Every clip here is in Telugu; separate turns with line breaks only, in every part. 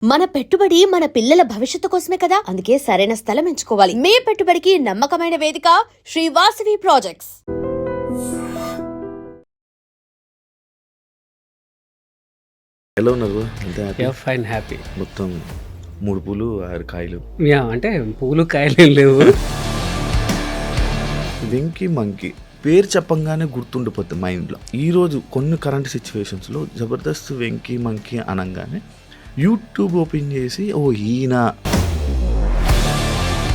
మన పెట్టుబడి మన పిల్లల భవిష్యత్తు కోసమే కదా, అందుకే సరైన స్థలం ఎంచుకోవాలి. మీ పెట్టుబడికి నమ్మకమైన వేదిక శ్రీ వాసవి ప్రాజెక్ట్స్.
ఎలా ఉన్నారు?
Fine, happy.
మొత్తం 3 పూలు 6 కాయలు.
అంటే పూలు కాయలు లేవు.
వెంకీ మంకీ పేరు చెప్పంగానే గుర్తుండిపోతుంది మైండ్లో. ఈరోజు కొన్ని కరెంట్ సిచ్యువేషన్స్లో జబర్దస్త్ వెంకీ మంకీ అనగానే యూట్యూబ్ ఓపెన్ చేసి ఈయన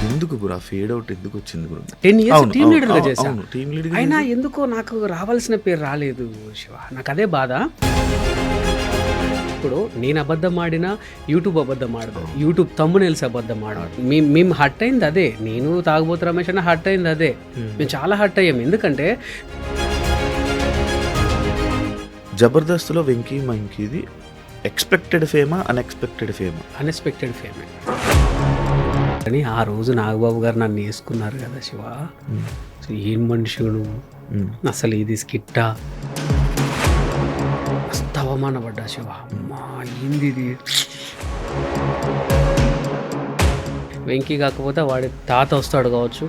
ఎందుకు బ్రో ఫేడ్ అవుట్ ఎందుకు వచ్చింది బ్రో?
10 years టీమ్ లీడర్గా చేశాను.
టీమ్ లీడర్
అయినా ఎందుకో నాకు రావాల్సిన పేరు రాలేదు శివ. నాకు అదే బాధ. ఇప్పుడు నేను అబద్ధం ఆడినా యూట్యూబ్ అబద్ధం ఆడదు, యూట్యూబ్ తమ్మునేల్స్ అబద్ధం ఆడదు. మేము హర్ట్ అయింది అదే. నేను తాగుబోతు రమేష్ అన్న హర్ట్ అయింది అదే. మేము చాలా హర్ట్ అయ్యాం. ఎందుకంటే
జబర్దస్త్లో వెంకీ మంకీది ఎక్స్పెక్టెడ్ ఫేమా అన్ఎక్స్పెక్టెడ్ ఫేమా?
అన్ఎక్స్పెక్టెడ్ ఫేమే. కానీ ఆ రోజు నాగబాబు గారు నన్ను వేసుకున్నారు కదా శివ. ఏం మనుషుడు అసలు, ఇది స్కిట్టా? మస్తు అవమానపడ్డా శివ. అమ్మా ఏంది ఇది? వెంకీ కాకపోతే వాడి తాత వస్తాడు కావచ్చు.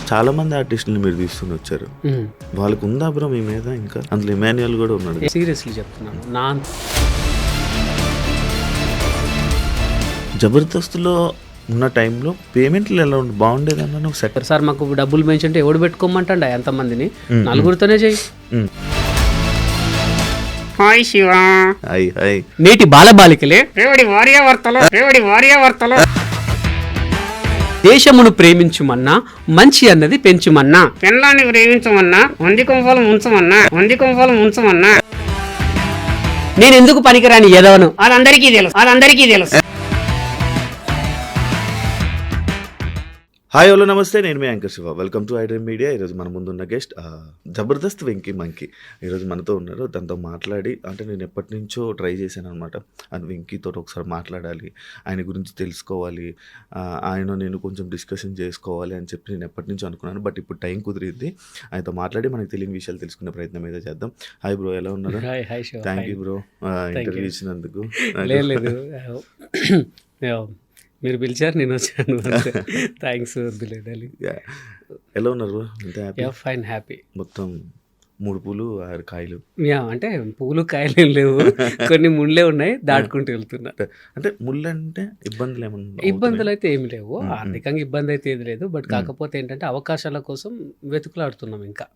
చాలా మంది ఆర్టిస్టులు మీరు తీసుకుని వచ్చారు, వాళ్ళకు ఉందా బ్రో మీ మీద? ఇంకా అందులో ఇమాన్యుయల్ కూడా ఉన్నాడు.
సీరియస్లీ చెప్తున్నాను. నా
జబర్దస్త్లో ఉన్న టైంలో పేమెంట్లు ఎలా ఉండి బాగుండేదన్నా? నువ్వు సెట్
సార్ మాకు డబ్బులు పెంచుంటే ఎవడు పెట్టుకోమంటండి ఎంతమందిని? నలుగురితోనే చెయ్యి. హాయ్ శివ.
Hi hi.
నేటి బాలబాలికలే రేవడి వార్యావర్తలో దేశమును ప్రేమించుమన్నా, మంచి అన్నది పెంచుమన్నా, పెళ్ళాన్ని ప్రేమించమన్నా, వంది కొంపలు ఉంచమన్నా, నేను ఎందుకు పనికిరాని ఎదవను అదందరికీ తెలుసు.
హాయ్ హలో నమస్తే, నేను మీ anchor Shiva. Welcome to iDream media. ఈరోజు మన ముందున్న గెస్ట్ జబర్దస్త్ వెంకీ మంకీ ఈరోజు మనతో ఉన్నారు. దాంతో మాట్లాడి, అంటే నేను ఎప్పటి నుంచో ట్రై చేశాను అనమాట, అది వెంకీతో ఒకసారి మాట్లాడాలి, ఆయన గురించి తెలుసుకోవాలి, ఆయన నేను కొంచెం డిస్కషన్ చేసుకోవాలి అని చెప్పి నేను ఎప్పటి నుంచో అనుకున్నాను. బట్ ఇప్పుడు టైం కుదిరింది. ఆయనతో మాట్లాడి మనకు తెలియని విషయాలు తెలుసుకునే ప్రయత్నం అయితే చేద్దాం. హాయ్ బ్రో, ఎలా ఉన్నారు? థ్యాంక్ యూ బ్రో ఇంటర్వ్యూ ఇచ్చినందుకు.
లేదు మీరు పిలిచారు, నేను వచ్చాను. థ్యాంక్స్.
ఎలా ఉన్నారు?
Fine, happy.
మొత్తం 3 పూలు 6 కాయలు.
అంటే పూలు కాయలు లేవు, కొన్ని ముళ్ళే ఉన్నాయి, దాటుకుంటూ వెళ్తున్నా.
అంటే ముళ్ళు అంటే ఇబ్బందులు ఏమన్నా?
ఇబ్బందులు అయితే ఏమి లేవు, ఆర్థికంగా ఇబ్బంది అయితే ఏది లేదు. బట్ కాకపోతే ఏంటంటే అవకాశాల కోసం వెతుకులాడుతున్నాం ఇంకా.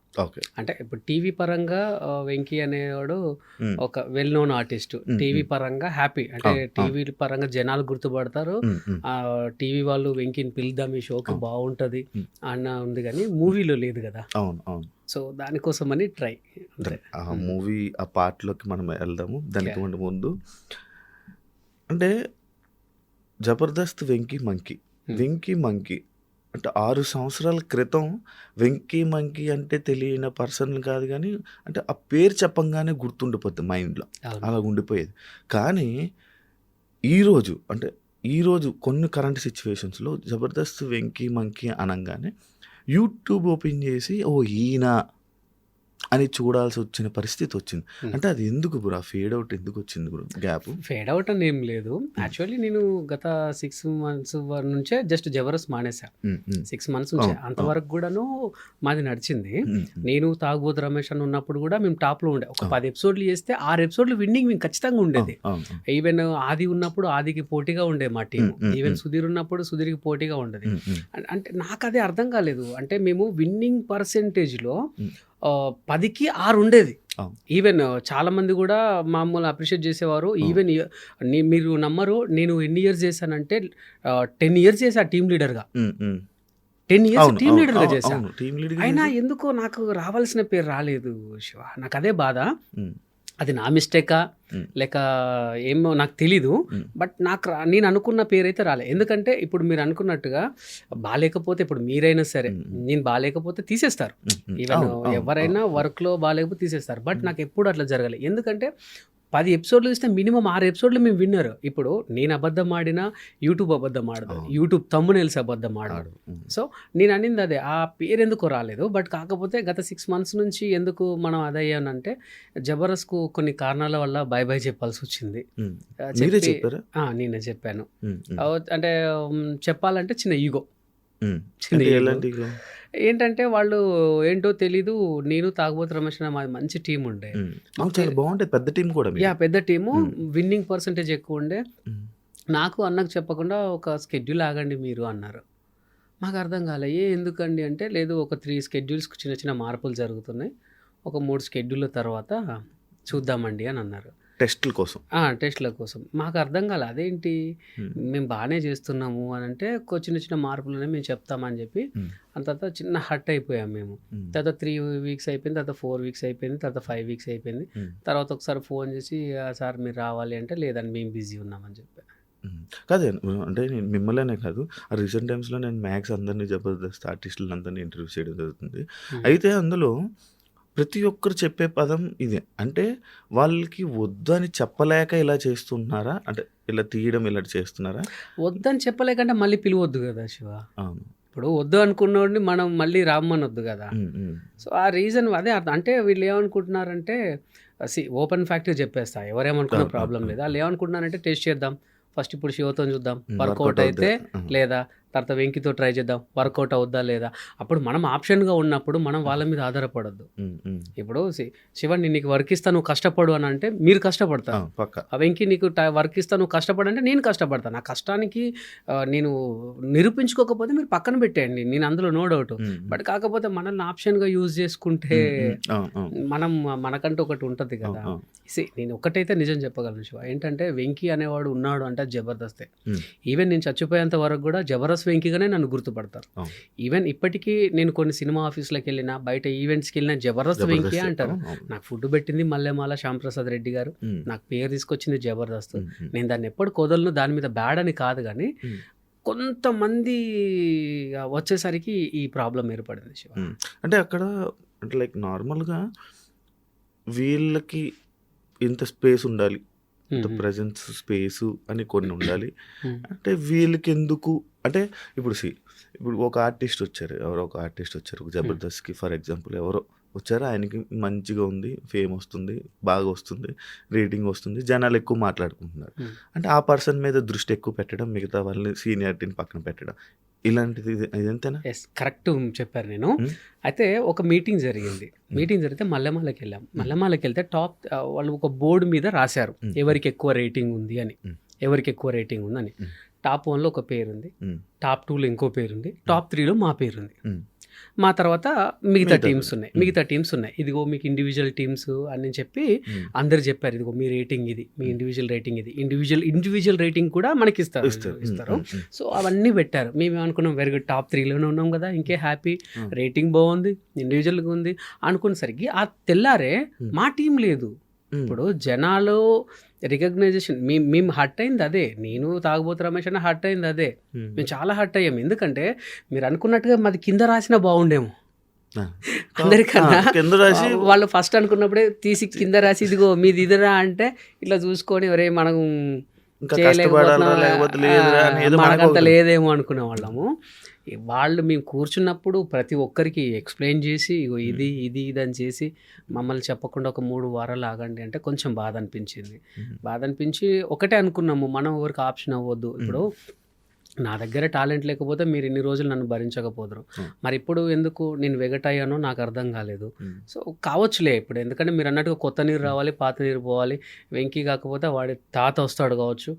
అంటే ఇప్పుడు టీవీ పరంగా వెంకీ అనేవాడు ఒక వెల్ నోన్ ఆర్టిస్ట్. టీవీ పరంగా హ్యాపీ, అంటే టీవీ పరంగా జనాలు గుర్తుపడతారు. టీవీ వాళ్ళు వెంకీని పిలుద్దాం, ఈ షోకి బాగుంటది అన్న ఉంది, కానీ మూవీలో లేదు కదా.
అవును అవును.
సో దానికోసం అని ట్రై.
ఆ మూవీ ఆ పార్ట్లోకి మనం వెళ్దాము. దానికి ముందు అంటే జబర్దస్త్ వెంకీ మంకీ అంటే 6 సంవత్సరాల క్రితం వెంకీ మంకీ అంటే తెలియని పర్సన్ కాదు, కానీ అంటే ఆ పేరు చెప్పంగానే గుర్తుండిపోతుంది మైండ్లో, అలా ఉండిపోయేది. కానీ ఈరోజు కొన్ని కరెంట్ సిచ్యువేషన్స్లో జబర్దస్త్ వెంకీ మంకీ అనగానే యూట్యూబ్ ఓపెన్ చేసి ఈయన అని చూడాల్సి వచ్చిన పరిస్థితి వచ్చింది. అంటే అది ఎందుకు బ్రో? ఫేడ్ అవుట్ ఎందుకు వచ్చింది బ్రో? గ్యాప్
ఫేడ్ అవుట్ అని ఏం లేదు. యాక్చువల్లీ నేను గత 6 months నుంచే జస్ట్ జబర్దస్త్ మానేసా. 6 months నుంచే, అంతవరకు కూడాను మాది నడిచింది. నేను తాగుబోతు రమేష్ అని ఉన్నప్పుడు కూడా మేము టాప్లో ఉండే. ఒక 10 episodes చేస్తే 6 episodes విన్నింగ్ మేము ఖచ్చితంగా ఉండేది. ఈవెన్ ఆది ఉన్నప్పుడు ఆదికి పోటీగా ఉండే మా టీం. ఈవెన్ సుధీర్ ఉన్నప్పుడు సుధీర్కి పోటీగా ఉండేది. అంటే నాకు అదే అర్థం కాలేదు. అంటే మేము విన్నింగ్ పర్సెంటేజ్లో 10కి 6 ఉండేది. ఈవెన్ చాలా మంది కూడా మామూలు అప్రిషియేట్ చేసేవారు. ఈవెన్ మీరు నమ్మరు, నేను ఎన్ని ఇయర్స్ చేశానంటే 10 years చేశా టీమ్ లీడర్గా. 10 years టీమ్ లీడర్గా చేశా. అయినా ఎందుకో నాకు రావాల్సిన పేరు రాలేదు శివ. నాకు అదే బాధ. అది నా మిస్టేకా లేక ఏమో నాకు తెలీదు. బట్ నేను అనుకున్న పేరు అయితే రాలే. ఎందుకంటే ఇప్పుడు మీరు అనుకున్నట్టుగా బాగాలేకపోతే, ఇప్పుడు మీరైనా సరే నేను బాగాలేకపోతే తీసేస్తారు. ఈవెన్ ఎవరైనా వర్క్లో బాగాలేకపోతే తీసేస్తారు. బట్ నాకు ఎప్పుడు అట్లా జరగలేదు. ఎందుకంటే 10 ఎపిసోడ్లు ఇస్తే మినిమం 6 ఎపిసోడ్లు మేము విన్నారు. ఇప్పుడు నేను అబద్ధం ఆడినా యూట్యూబ్ అబద్ధం ఆడదు, యూట్యూబ్ థంబ్నెయిల్స్ అబద్ధం ఆడదు. సో నేను అనింది అదే, ఆ పేరు ఎందుకు రాలేదు. బట్ కాకపోతే గత 6 months నుంచి ఎందుకు మనం అదయ్యానంటే జబర్దస్త్కు కొన్ని కారణాల వల్ల బై బై చెప్పాల్సి వచ్చింది. నేనే చెప్పాను. అంటే చెప్పాలంటే చిన్న ఈగో. ఏంటంటే వాళ్ళు ఏంటో తెలీదు, నేను తాగుబోతు రమేష్ మాది మంచి టీం ఉండే,
చాలా బాగుంటుంది, పెద్ద టీం కూడా.
పెద్ద టీము, విన్నింగ్ పర్సంటేజ్ ఎక్కువ ఉండే. నాకు అన్నకు చెప్పకుండా ఒక స్కెడ్యూల్ ఆగండి మీరు అన్నారు. మాకు అర్థం కాలే, ఎందుకండి అంటే లేదు, ఒక 3 schedules చిన్న చిన్న మార్పులు జరుగుతున్నాయి, ఒక 3 schedule తర్వాత చూద్దామండి అని అన్నారు.
టెస్ట్ల కోసం. మాకు అర్థం కాలే, అదేంటి మేము బాగానే చేస్తున్నాము అని అంటే చిన్న చిన్న మార్పులనే మేము చెప్తామని చెప్పి అంత తర్వాత చిన్న హట్ అయిపోయాం మేము. తర్వాత 3 weeks అయిపోయింది, తర్వాత 4 weeks అయిపోయింది, తర్వాత 5 weeks అయిపోయింది. తర్వాత ఒకసారి ఫోన్ చేసి సార్ మీరు రావాలి అంటే లేదండి మేము బిజీ ఉన్నామని చెప్పాను. కాదే, అంటే నేను మిమ్మల్నే కాదు, రీసెంట్ టైమ్స్లో నేను మ్యాక్స్ అందరినీ జబర్దస్త్ ఆర్టిస్టులను అందరినీ ఇంటర్వ్యూ చేయడం జరుగుతుంది. అయితే అందులో ప్రతి ఒక్కరు చెప్పే పదం ఇదే, అంటే వాళ్ళకి వద్దని చెప్పలేక ఇలా చేస్తున్నారా, అంటే ఇలా తీయడం ఇలా చేస్తున్నారా?
వద్దని చెప్పలేకంటే మళ్ళీ పిలవద్దు కదా శివ.
అవును,
ఇప్పుడు వద్దు అనుకున్నోడిని మనం మళ్ళీ రామ్మనొద్దు కదా. సో ఆ రీజన్ అదే అర్థం. అంటే వీళ్ళు ఏమనుకుంటున్నారంటే ఓపెన్ ఫ్యాక్ట్గా చెప్పేస్తా, ఎవరేమనుకున్న ప్రాబ్లం లేదు. వాళ్ళు ఏమనుకుంటున్నారంటే టెస్ట్ చేద్దాం ఫస్ట్, ఇప్పుడు శివతో చూద్దాం, వర్కౌట్ అయితే లేదా తర్వాత వెంకితో ట్రై చేద్దాం, వర్కౌట్ అవుద్దా లేదా. అప్పుడు మనం ఆప్షన్గా ఉన్నప్పుడు మనం వాళ్ళ మీద ఆధారపడద్దు. ఇప్పుడు శివ నీకు వర్క్ ఇస్తా నువ్వు కష్టపడు అని అంటే మీరు కష్టపడతాను, ఆ వెంకి నీకు వర్క్ ఇస్తా నువ్వు కష్టపడంటే నేను కష్టపడతాను. ఆ కష్టానికి నేను నిరూపించుకోకపోతే మీరు పక్కన పెట్టేయండి, నేను అందులో నో డౌట్. బట్ కాకపోతే మనల్ని ఆప్షన్గా యూజ్ చేసుకుంటే మనం మనకంటూ ఒకటి ఉంటుంది కదా. నేను ఒకటైతే నిజం చెప్పగలను శివ, ఏంటంటే వెంకీ అనేవాడు ఉన్నాడు అంటే జబర్దస్తే. ఈవెన్ నేను చచ్చిపోయేంత వరకు కూడా జబర్దస్త్ వెంకీగానే నన్ను గుర్తుపడతారు. ఈవెన్ ఇప్పటికీ నేను కొన్ని సినిమా ఆఫీసులకు వెళ్ళినా, బయట ఈవెంట్స్కి వెళ్ళినా జబర్దస్త్ వెంకీ అంటారు. నాకు ఫుడ్ పెట్టింది మల్లెమాల శ్యాంప్రసాద్ రెడ్డి గారు, నాకు పేరు తీసుకొచ్చింది జబర్దస్త్. నేను దాన్ని ఎప్పుడు కుదలను, దాని మీద బ్యాడ్ అని కాదు, కానీ కొంతమంది వచ్చేసరికి ఈ ప్రాబ్లం ఏర్పడింది శివ.
అంటే అక్కడ అంటే లైక్ నార్మల్గా వీళ్ళకి ఇంత స్పేస్ ఉండాలి, ఇంత ప్రజెన్స్ స్పేసు అని కొన్ని ఉండాలి. అంటే వీళ్ళకి ఎందుకు అంటే ఇప్పుడు ఒక ఆర్టిస్ట్ వచ్చారు, జబర్దస్త్కి ఫర్ ఎగ్జాంపుల్ ఎవరో వచ్చారు, ఆయనకి మంచిగా ఉంది, ఫేమ్ వస్తుంది, బాగా వస్తుంది, రేటింగ్ వస్తుంది, జనాలు ఎక్కువ మాట్లాడుకుంటున్నారు. అంటే ఆ పర్సన్ మీద దృష్టి ఎక్కువ పెట్టడం, మిగతా వాళ్ళని సీనియారిటీని పక్కన పెట్టడం, ఇలాంటిది ఇదంతేనా?
కరెక్ట్ చెప్పారు. నేను అయితే ఒక మీటింగ్ జరిగితే మల్లెమాలకి వెళ్ళాం. మల్లెమాలకి వెళ్తే వాళ్ళు ఒక బోర్డు మీద రాశారు ఎవరికి ఎక్కువ రేటింగ్ ఉంది అని. టాప్ 1లో ఒక పేరు ఉంది, టాప్ 2లో ఇంకో పేరు ఉంది, టాప్ 3లో మా పేరు ఉంది. మా తర్వాత మిగతా టీమ్స్ ఉన్నాయి. ఇదిగో మీకు ఇండివిజువల్ టీమ్స్ అని చెప్పి అందరు చెప్పారు, ఇదిగో మీ రేటింగ్ ఇది, మీ ఇండివిజువల్ రేటింగ్ ఇది. ఇండివిజువల్ రేటింగ్ కూడా మనకి ఇస్తారు. సో అవన్నీ పెట్టారు. మేము అనుకున్నాం వెరీ గుడ్, టాప్ 3లోనే ఉన్నాం కదా, ఇంకే హ్యాపీ, రేటింగ్ బాగుంది, ఇండివిజువల్గా ఉంది అనుకునేసరికి ఆ తెల్లారే మా టీం లేదు. ఇప్పుడు జనాలు రికగ్నైజేషన్ మేము హర్ట్ అయింది అదే, నేను తాగుబోతు రమేష్ అన్న హర్ట్ అయింది అదే. మేము చాలా హర్ట్ అయ్యాము, ఎందుకంటే మీరు అనుకున్నట్టుగా మాది కింద రాసినా బాగుండేమో అందరికన్నా. వాళ్ళు ఫస్ట్ అనుకున్నప్పుడే తీసి కింద రాసి ఇదిగో మీది ఇదిరా అంటే ఇట్లా చూసుకొని ఒరే మనం మనకంత లేదేమో అనుకునే వాళ్ళము. వాళ్ళు మేము కూర్చున్నప్పుడు ప్రతి ఒక్కరికి ఎక్స్ప్లెయిన్ చేసి ఇగో ఇది ఇది ఇది అని చేసి మమ్మల్ని చెప్పకుండా ఒక 3 వారాలు ఆగండి అంటే కొంచెం బాధ అనిపించి ఒకటే అనుకున్నాము, మనం ఎవరికి ఆప్షన్ అవ్వద్దు. ఇప్పుడు నా దగ్గర టాలెంట్ లేకపోతే మీరు ఇన్ని రోజులు నన్ను భరించకపోదురు, మరి ఇప్పుడు ఎందుకు నేను వెగటయ్యానో నాకు అర్థం కాలేదు. సో కావచ్చులే ఇప్పుడు, ఎందుకంటే మీరు అన్నట్టుగా కొత్త నీరు రావాలి, పాత నీరు పోవాలి. వెంకీ కాకపోతే వాడి తాత వస్తాడు కావచ్చు,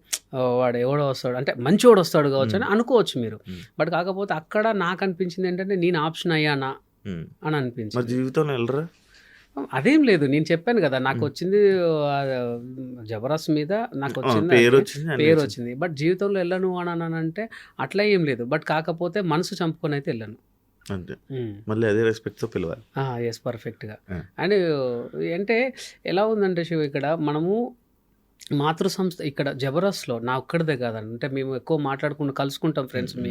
వాడు ఎవడో వస్తాడు అంటే మంచివాడు వస్తాడు కావచ్చు అని అనుకోవచ్చు మీరు. బట్ కాకపోతే అక్కడ నాకు అనిపించింది ఏంటంటే నేను ఆప్షన్ అయ్యానా అని అనిపించింది.
జీవితంలో వెళ్ళరా
అదేం లేదు, నేను చెప్పాను కదా నాకు వచ్చింది జబర్దస్త్ మీద, నాకు వచ్చింది పేరు వచ్చింది. బట్ జీవితంలో వెళ్ళను అని అంటే అట్లా ఏం లేదు. బట్ కాకపోతే మనసు చంపుకొని అయితే వెళ్ళను
అంతే, మళ్ళీ అదే రెస్పెక్ట్తో పిలవాలి.
ఎస్, పర్ఫెక్ట్గా. అండ్ అంటే ఎలా ఉందంటే శివ, ఇక్కడ మనము మాతృ సంస్థ ఇక్కడ జబర్దస్త్లో నా ఒక్కడిదే కాదండి, అంటే మేము ఎక్కువ మాట్లాడుకుంటూ కలుసుకుంటాం ఫ్రెండ్స్, మీ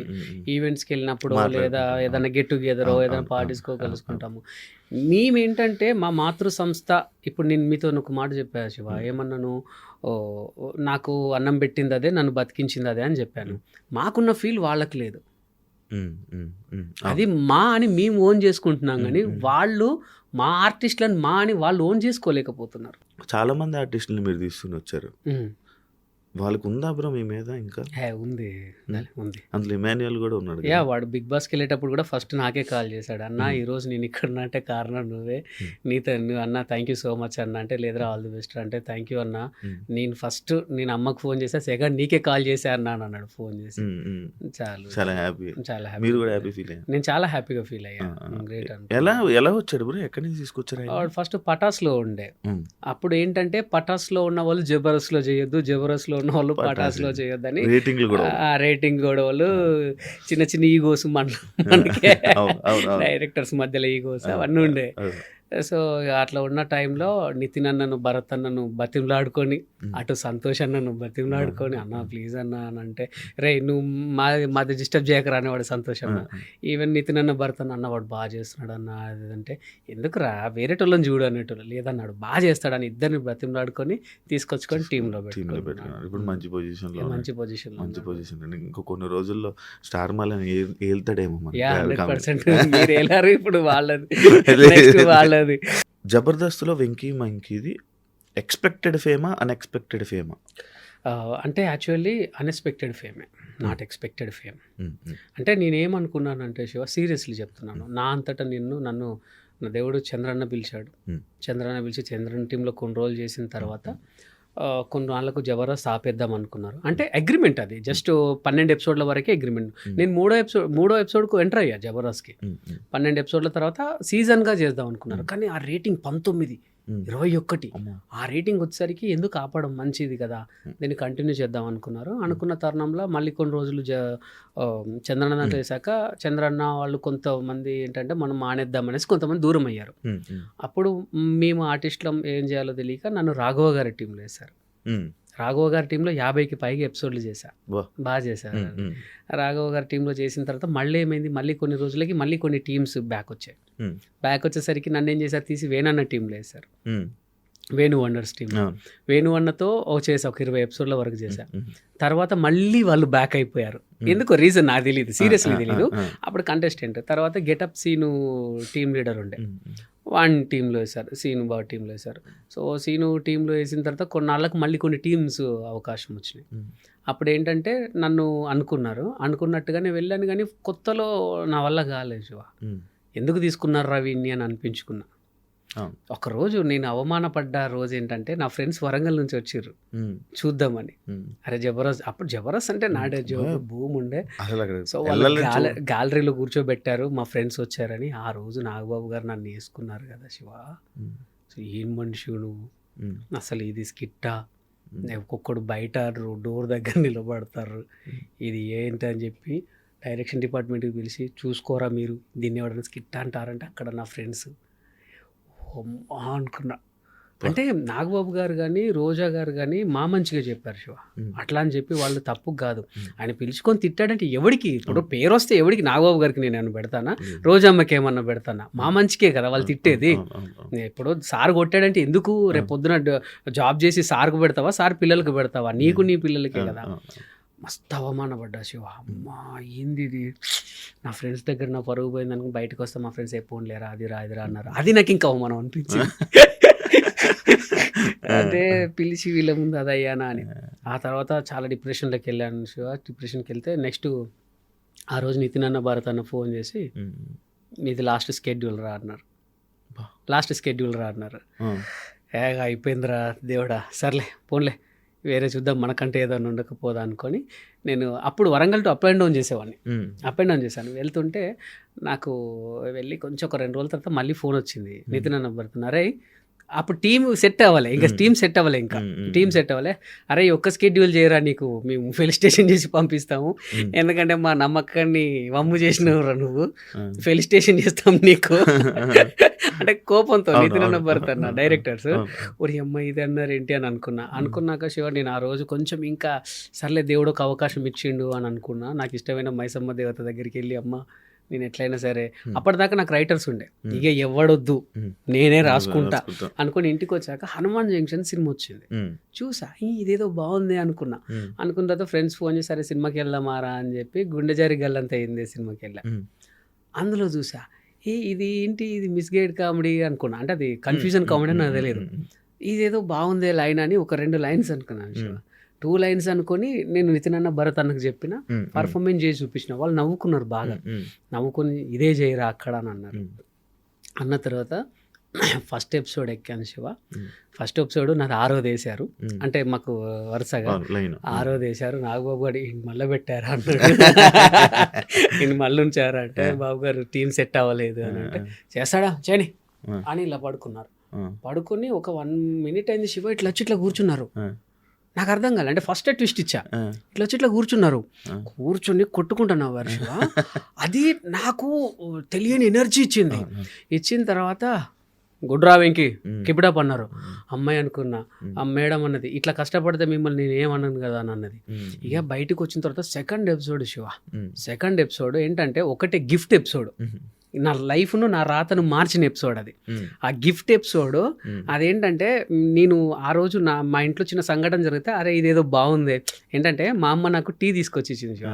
ఈవెంట్స్కి వెళ్ళినప్పుడు లేదా ఏదైనా గెట్ టుగెదర్ ఏదైనా పార్టీస్కో కలుసుకుంటాము. మేమేంటంటే మా మాతృ సంస్థ, ఇప్పుడు నేను మీతో ఒక మాట చెప్పాను శివ, ఏమన్నాను, నాకు అన్నం పెట్టింది అదే, నన్ను బతికించింది అదే అని చెప్పాను. మాకున్న ఫీల్ వాళ్ళకి లేదు. అది మా అని మేము ఓన్ చేసుకుంటున్నాం, కానీ వాళ్ళు మా ఆర్టిస్టులను మా అని వాళ్ళు ఓన్ చేసుకోలేకపోతున్నారు.
చాలా మంది ఆర్టిస్టులు మీరు తీసుకుని వచ్చారు, వాళ్ళకి ఉందా బ్రో మీ మీద ఇంకా?
ఉంది ఉంది.
అందులో ఇమాన్యుయల్ కూడా ఉన్నాడు.
వాడు బిగ్ బాస్కి వెళ్ళేటప్పుడు కూడా ఫస్ట్ నాకే కాల్ చేశాడు, అన్న ఈరోజు నేను ఇక్కడ అంటే కారణం నువ్వే, నువ్వు అన్న థ్యాంక్ యూ సో మచ్ అన్న అంటే, లేదురా ఆల్ ది బెస్ట్ అంటే థ్యాంక్ యూ అన్న, నేను ఫస్ట్ నేను అమ్మకు ఫోన్ చేసా, సెకండ్ నీకే కాల్ చేశా అన్న అని అన్నాడు ఫోన్ చేసి.
చాలా హ్యాపీ.
చాలా హ్యాపీ.
మీరు కూడా హ్యాపీ ఫీల్ అయ్యారు?
నేను చాలా హ్యాపీగా ఫీల్ అయ్యా. గ్రేట్.
ఎలా వచ్చాడు బ్రో? ఎక్కడి నుంచి తీసుకొచ్చారు?
వాడు ఫస్ట్ పటాస్లో ఉండే, అప్పుడు ఏంటంటే పటాస్లో ఉన్న వాళ్ళు జబర్దస్త్లో చేయొద్దు, జబర్దస్త్లో ఉన్న వాళ్ళు పటాస్లో చేయొద్దని రేటింగ్ గొడవలు, చిన్న చిన్న ఈగోస్ మనకే డైరెక్టర్స్ మధ్యలో ఈగోస్ అవన్నీ ఉండే. సో అట్లా ఉన్న టైంలో నితిన్ అన్నను, భరత్ అన్నను బతిమలాడుకొని, అటు సంతోష్ అన్నను బతిమలాడుకొని, అన్న ప్లీజ్ అన్న అని అంటే, రే నువ్వు మాది డిస్టర్బ్ చేయకరా అనేవాడు సంతోష్ అన్న. ఈవెన్ నితిన్ అన్న, భరత్ అన్న వాడు బాగా చేస్తున్నాడు అన్న అది అంటే, ఎందుకురా వేరేటోళ్ళని చూడు అనేటోళ్ళు, లేదన్నాడు బాగా చేస్తాడని ఇద్దరిని బతిమలాడుకొని తీసుకొచ్చుకొని టీంలో పెట్టుకున్నాడు.
ఇప్పుడు మంచి పొజిషన్లో,
మంచి పొజిషన్.
ఇంకో కొన్ని రోజుల్లో స్టార్ మాలని ఏళ్తాడేమో.
100% మీరు వెళ్ళారు ఇప్పుడు వాళ్ళది, నెక్స్ట్ వాళ్ళది.
జబర్దస్త్లో వెంకీ మంకీది ఎక్స్పెక్టెడ్ ఫేమా, అన్ఎక్స్పెక్టెడ్ ఫేమా?
అంటే యాక్చువల్లీ అన్ఎక్స్పెక్టెడ్ ఫేమే, నాట్ ఎక్స్పెక్టెడ్ ఫేమ్. అంటే నేనేమనుకున్నానంటే శివ, సీరియస్లీ చెప్తున్నాను, నా అంతటా నన్ను నా దేవుడు చంద్రన్న పిలిచాడు. చంద్రన్న పిలిచి చంద్రన్న టీంలో కొన్ని రోజులు చేసిన తర్వాత కొన్ని వాళ్ళకు జబర్దస్త్ ఆపేద్దాం అనుకున్నారు. అంటే అగ్రిమెంట్, అది జస్ట్ 12 ఎపిసోడ్ల వరకే అగ్రిమెంట్. నేను మూడో ఎపిసోడ్కు ఎంటర్ అయ్యా జబర్దస్త్కి. 12 ఎపిసోడ్ల తర్వాత సీజన్గా చేద్దాం అనుకున్నారు, కానీ ఆ రేటింగ్ 19, 21 ఆ రేటింగ్ వచ్చేసరికి ఎందుకు ఆపడం, మంచిది కదా, దీన్ని కంటిన్యూ చేద్దాం అనుకున్నారు. అనుకున్న తరుణంలో మళ్ళీ కొన్ని రోజులు చంద్రన్న దాంట్లో వేసాక, చంద్రన్న వాళ్ళు కొంతమంది ఏంటంటే మనం మానేద్దాం అనేసి కొంతమంది దూరం అయ్యారు. అప్పుడు మేము ఆర్టిస్టులం ఏం చేయాలో తెలియక నన్ను రాఘవ గారి టీంలో వేశారు. రాఘవ గారి టీంలో 50కి పైగా ఎపిసోడ్లు చేశా, బాగా చేశారు. రాఘవ గారి టీంలో చేసిన తర్వాత మళ్ళీ ఏమైంది, మళ్ళీ కొన్ని రోజులకి మళ్ళీ కొన్ని టీమ్స్ బ్యాక్ వచ్చాయి. బ్యాక్ వచ్చేసరికి నన్ను ఏం చేశారు, తీసి వేణన్న టీంలో వేశారు. వేణు వండర్స్ టీమ్, వేణు అన్నతో చేసా ఒక 20 ఎపిసోడ్ల వరకు చేశా. తర్వాత మళ్ళీ వాళ్ళు బ్యాక్ అయిపోయారు, ఎందుకో రీజన్ నాకు తెలియదు, సీరియస్లీ తెలియదు. అప్పుడు కంటెస్టెంట్ తర్వాత గెటప్ సీను టీమ్ లీడర్ ఉండే, వన్ టీంలో వేశారు, సీను బాగా టీంలో వేశారు. సో సీను టీంలో వేసిన తర్వాత కొన్నాళ్ళకు మళ్ళీ కొన్ని టీమ్స్ అవకాశం వచ్చినాయి. అప్పుడు ఏంటంటే నన్ను అనుకున్నట్టుగానే వెళ్ళాను, కానీ కొత్తలో నా వల్ల కాలేదు శివ. ఎందుకు తీసుకున్నారు రవిని అని అనిపించుకున్నా. ఒకరోజు నేను అవమానపడ్డ రోజు ఏంటంటే, నా ఫ్రెండ్స్ వరంగల్ నుంచి వచ్చిర్రు చూద్దామని. అరే జబర్దస్త్, అప్పుడు జబర్దస్త్ అంటే నాడే భూమి ఉండే. సో వాళ్ళు గ్యాలరీలో కూర్చోబెట్టారు, మా ఫ్రెండ్స్ వచ్చారని. ఆ రోజు నాగబాబు గారు నన్ను వేసుకున్నారు కదా శివ. సో ఏం మనిషి నువ్వు, అసలు ఇది స్కిట్టా, ఒక్కొక్కడు బయట డోర్ దగ్గర నిలబడతారు, ఇది ఏంటి అని చెప్పి డైరెక్షన్ డిపార్ట్మెంట్కి పిలిచి, చూసుకోరా మీరు దీన్ని ఎవరైనా స్కిట్ అంటారంటే అక్కడ నా ఫ్రెండ్స్ అనుకున్నా. అంటే నాగబాబు గారు కానీ రోజా గారు కానీ మా మంచిగా చెప్పారు శివ, అట్లా అని చెప్పి వాళ్ళు తప్పు కాదు. ఆయన పిలుచుకొని తిట్టాడంటే ఎవరికి, ఇప్పుడు పేరు వస్తే ఎవరికి, నాగబాబు గారికి నేను ఏమన్నా పెడతానా, రోజమ్మకి ఏమన్నా పెడతానా, మా మంచికే కదా వాళ్ళు తిట్టేది. ఇప్పుడు సార్ కొట్టాడంటే ఎందుకు, రేపు పొద్దున జాబ్ చేసి సార్కు పెడతావా, సార్ పిల్లలకు పెడతావా, నీకు నీ పిల్లలకే కదా. మస్తు అవమానపడ్డా శివ. అమ్మా ఏంది ఇది, నా ఫ్రెండ్స్ దగ్గర నా పరుగు పోయింది అనుకుని బయటకు వస్తే మా ఫ్రెండ్స్ ఎప్పుడు లేరా అది రా అన్నారు. అది నాకు ఇంకా అవమానం అనిపించింది. అదే పిలిచి వీళ్ళ ముందు అది అయ్యానా అని. ఆ తర్వాత చాలా డిప్రెషన్లోకి వెళ్ళాను శివ. డిప్రెషన్కి వెళ్తే నెక్స్ట్ ఆ రోజు నితిన్ అన్న, భారత్ అన్న ఫోన్ చేసి, మీది లాస్ట్ స్కెడ్యూల్ రా అన్నారు. అయిపోయిందిరా దేవుడా, సర్లే పోన్లే వేరే చూద్దాం, మనకంటే ఏదైనా ఉండకపోదా అనుకొని నేను అప్పుడు Warangal to up and down చేశాను. వెళ్తుంటే నాకు వెళ్ళి కొంచెం ఒక 2 రోజుల తర్వాత మళ్ళీ ఫోన్ వచ్చింది, నితిన్ అన్న భర్తన్నారే అప్పుడు టీం సెట్ అవ్వాలి, ఇంకా టీం సెట్ అవ్వాలి, ఇంకా టీం సెట్ అవ్వాలి. అరే ఒక్క స్కెడ్యూల్ చేయరా, నీకు మేము ఫెలిస్టేషన్ చేసి పంపిస్తాము, ఎందుకంటే మా నమ్మకాన్ని వమ్ము చేసినవరా నువ్వు, ఫెలిస్టేషన్ చేస్తాం నీకు అంటే కోపంతో నితిన్ భరత్ అన్న డైరెక్టర్స్ ఒరి అమ్మ ఇది అన్నారు ఏంటి అని అనుకున్నాక శివ నేను ఆ రోజు కొంచెం ఇంకా సర్లే దేవుడు ఒక అవకాశం ఇచ్చిండు అని అనుకున్నా. నాకు ఇష్టమైన మైసమ్మ దేవత దగ్గరికి వెళ్ళి అమ్మ నేను ఎట్లయినా సరే, అప్పటిదాకా నాకు రైటర్స్ ఉండే, ఇక ఎవడొద్దు నేనే రాసుకుంటా అనుకుని ఇంటికి వచ్చాక హనుమాన్ జంక్షన్ సినిమా వచ్చింది, చూసా ఇదేదో బాగుంది అనుకున్న తర్వాత ఫ్రెండ్స్ ఫోన్ చేసి సరే సినిమాకి వెళ్దామారా అని చెప్పి గుండె జారి గల్లంత అయింది సినిమాకి వెళ్ళా. అందులో చూసా ఇది ఏంటి, ఇది మిస్గైడ్ కామెడీ అనుకున్నా, అంటే అది కన్ఫ్యూజన్ కామెడీ అని నాకు తెలియదు. ఇదేదో బాగుందే లైన్ అని ఒక 2 లైన్స్ అనుకున్నాను, 2 లైన్స్ అనుకొని నేను నితిన్ అన్న భరత్ అన్నకు చెప్పిన, పర్ఫార్మెన్స్ చేసి చూపించిన, వాళ్ళు నవ్వుకున్నారు బాగా, నవ్వుకొని ఇదే చేయరా అక్కడ అని అన్నారు. అన్న తర్వాత ఫస్ట్ ఎపిసోడ్ ఎక్కాను శివ. ఫస్ట్ ఎపిసోడ్ నాది 6వ వేశారు, అంటే మాకు వరుసగా 6వ వేశారు. నాగబాబు గారు మళ్ళీ పెట్టారా అన్నాడు, ఈయన మళ్ళీ ఉంచారా అంటే బాబు గారు టీం సెట్ అవ్వలేదు అని అంటే చేస్తాడా చేయని అని ఇలా పడుకున్నారు. పడుకొని ఒక 1 minute అయింది శివ, ఇట్లా వచ్చి ఇట్లా కూర్చున్నారు. నాకు అర్థం కాలే, అంటే ఫస్ట్ ట్విస్ట్ ఇచ్చా, ఇట్లా వచ్చి ఇట్లా కూర్చున్నారు, కూర్చొని కొట్టుకుంటున్నా వర్ష. అది నాకు తెలియని ఎనర్జీ ఇచ్చింది. ఇచ్చిన తర్వాత గుడ్రా వెంకి కిపిడప్ అన్నారు. అమ్మాయి అనుకున్నా, ఆ మేడం అన్నది ఇట్లా కష్టపడితే మిమ్మల్ని నేను ఏమన్నాను కదా అని అన్నది. ఇక బయటకు వచ్చిన తర్వాత second episode Shiva, second episode ఏంటంటే ఒకటే గిఫ్ట్ ఎపిసోడ్, నా లైఫ్ను నా రాతను మార్చిన ఎపిసోడ్ అది. ఆ గిఫ్ట్ ఎపిసోడ్ అదేంటంటే నేను ఆ రోజు మా ఇంట్లో చిన్న సంఘటన జరిగితే అరే ఇదేదో బాగుంది, ఏంటంటే మా అమ్మ నాకు టీ తీసుకొచ్చి ఇచ్చింది శివ.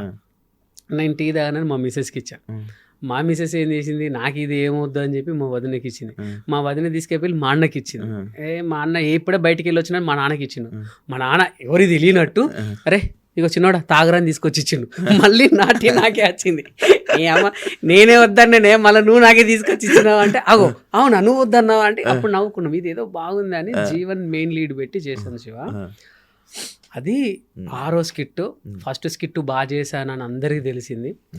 నేను టీ తాగానని మా మిసెస్కి ఇచ్చాను. మా మిసెస్ ఏం చేసింది, నాకు ఇది ఏమొద్దు అని చెప్పి మా వదినకి ఇచ్చింది. మా వదిన తీసుకెళ్ళి మా అన్నకి ఇచ్చింది. మా అన్న ఎప్పుడే బయటికి వెళ్ళి వచ్చినా మా నాన్నకి ఇచ్చిండు. మా నాన్న ఎవరికి తెలియనట్టు అరే ఇక చిన్నోడా తాగరాని తీసుకొచ్చి ఇచ్చిండు. మళ్ళీ నాకే వచ్చింది, అమ్మ నేనే వద్దన్నే మళ్ళీ నువ్వు నాకే తీసుకొచ్చి ఇచ్చినావు అంటే అగో అవునా నువ్వు వద్దన్నావు అంటే అప్పుడు నవ్వుకున్నాం, ఇది ఏదో బాగుంది అని జీవన్ మెయిన్ లీడ్ పెట్టి చేశాను శివ. అది 6వ స్కిట్. ఫస్ట్ స్కిట్ బాగా చేశానని అందరికీ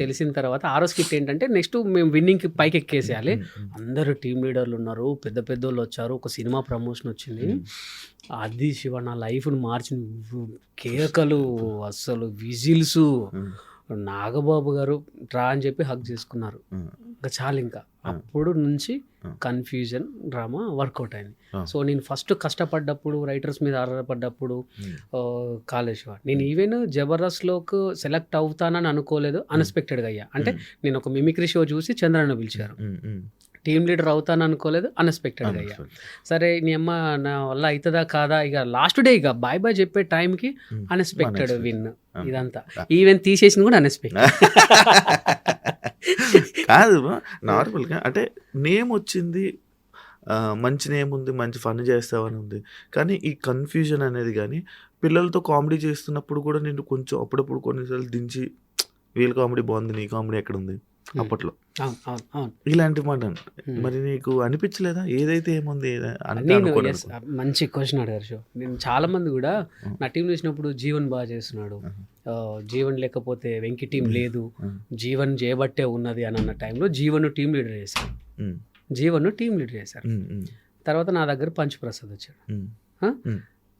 తెలిసిన తర్వాత 6వ స్కిట్ ఏంటంటే నెక్స్ట్ మేము విన్నింగ్కి పైకి ఎక్కేసేయాలి. అందరూ టీం లీడర్లు ఉన్నారు, పెద్ద పెద్దోళ్ళు వచ్చారు, ఒక సినిమా ప్రమోషన్ వచ్చింది. అది శివ నా లైఫ్ను మార్చిన కేకలు, అస్సలు విజిల్స్. నాగబాబు గారు డ్రా అని చెప్పి హక్ చేసుకున్నారు, ఇంకా చాలు. ఇంకా అప్పుడు నుంచి కన్ఫ్యూజన్ డ్రామా వర్కౌట్ అయింది. సో నేను ఫస్ట్ కష్టపడ్డప్పుడు, రైటర్స్ మీద ఆధారపడ్డప్పుడు కాలేజ్ నేను ఈవెన్ జబర్దస్త్లోకి సెలెక్ట్ అవుతానని అనుకోలేదు, అన్ఎక్స్పెక్టెడ్గా అయ్యా. అంటే నేను ఒక మిమిక్రీ షో చూసి చంద్రన్న పిలిచారు, టీమ్ లీడర్ అవుతాను అనుకోలేదు, అన్ఎక్స్పెక్టెడ్గా అయ్యా. సరే నీ అమ్మ నా వల్ల అవుతుందా కాదా, ఇక లాస్ట్ డే ఇక బాయ్ బాయ్ చెప్పే టైంకి అన్ఎక్స్పెక్టెడ్ విన్. ఇదంతా ఈవెన్ తీసేసింది కూడా అన్ఎక్స్పెక్టెడ్
కాదు, నార్మల్గా అంటే నేమ్ వచ్చింది, మంచి నేమ్ ఉంది, మంచి ఫన్ చేస్తావని ఉంది. కానీ ఈ కన్ఫ్యూజన్ అనేది కానీ పిల్లలతో కామెడీ చేస్తున్నప్పుడు కూడా నేను కొంచెం అప్పుడప్పుడు కొన్నిసార్లు దించి వీళ్ళ కామెడీ బాగుంది, నీ కామెడీ ఎక్కడ ఉంది అప్పట్లో ఇలాంటి మాట. మరి నీకు అనిపించలేదా ఏదైతే ఏముంది
మంచి క్వశ్చన్ అడిగారు షో. నేను చాలా మంది కూడా నా టీం చూసినప్పుడు జీవన్ బాగా చేస్తున్నాడు, జీవన్ లేకపోతే వెంకి టీం లేదు, జీవన్ చేయబట్టే ఉన్నది అని అన్న టైంలో జీవన్ టీం లీడర్ చేశారు. తర్వాత నా దగ్గర పంచ్ ప్రసాద్ వచ్చాడు.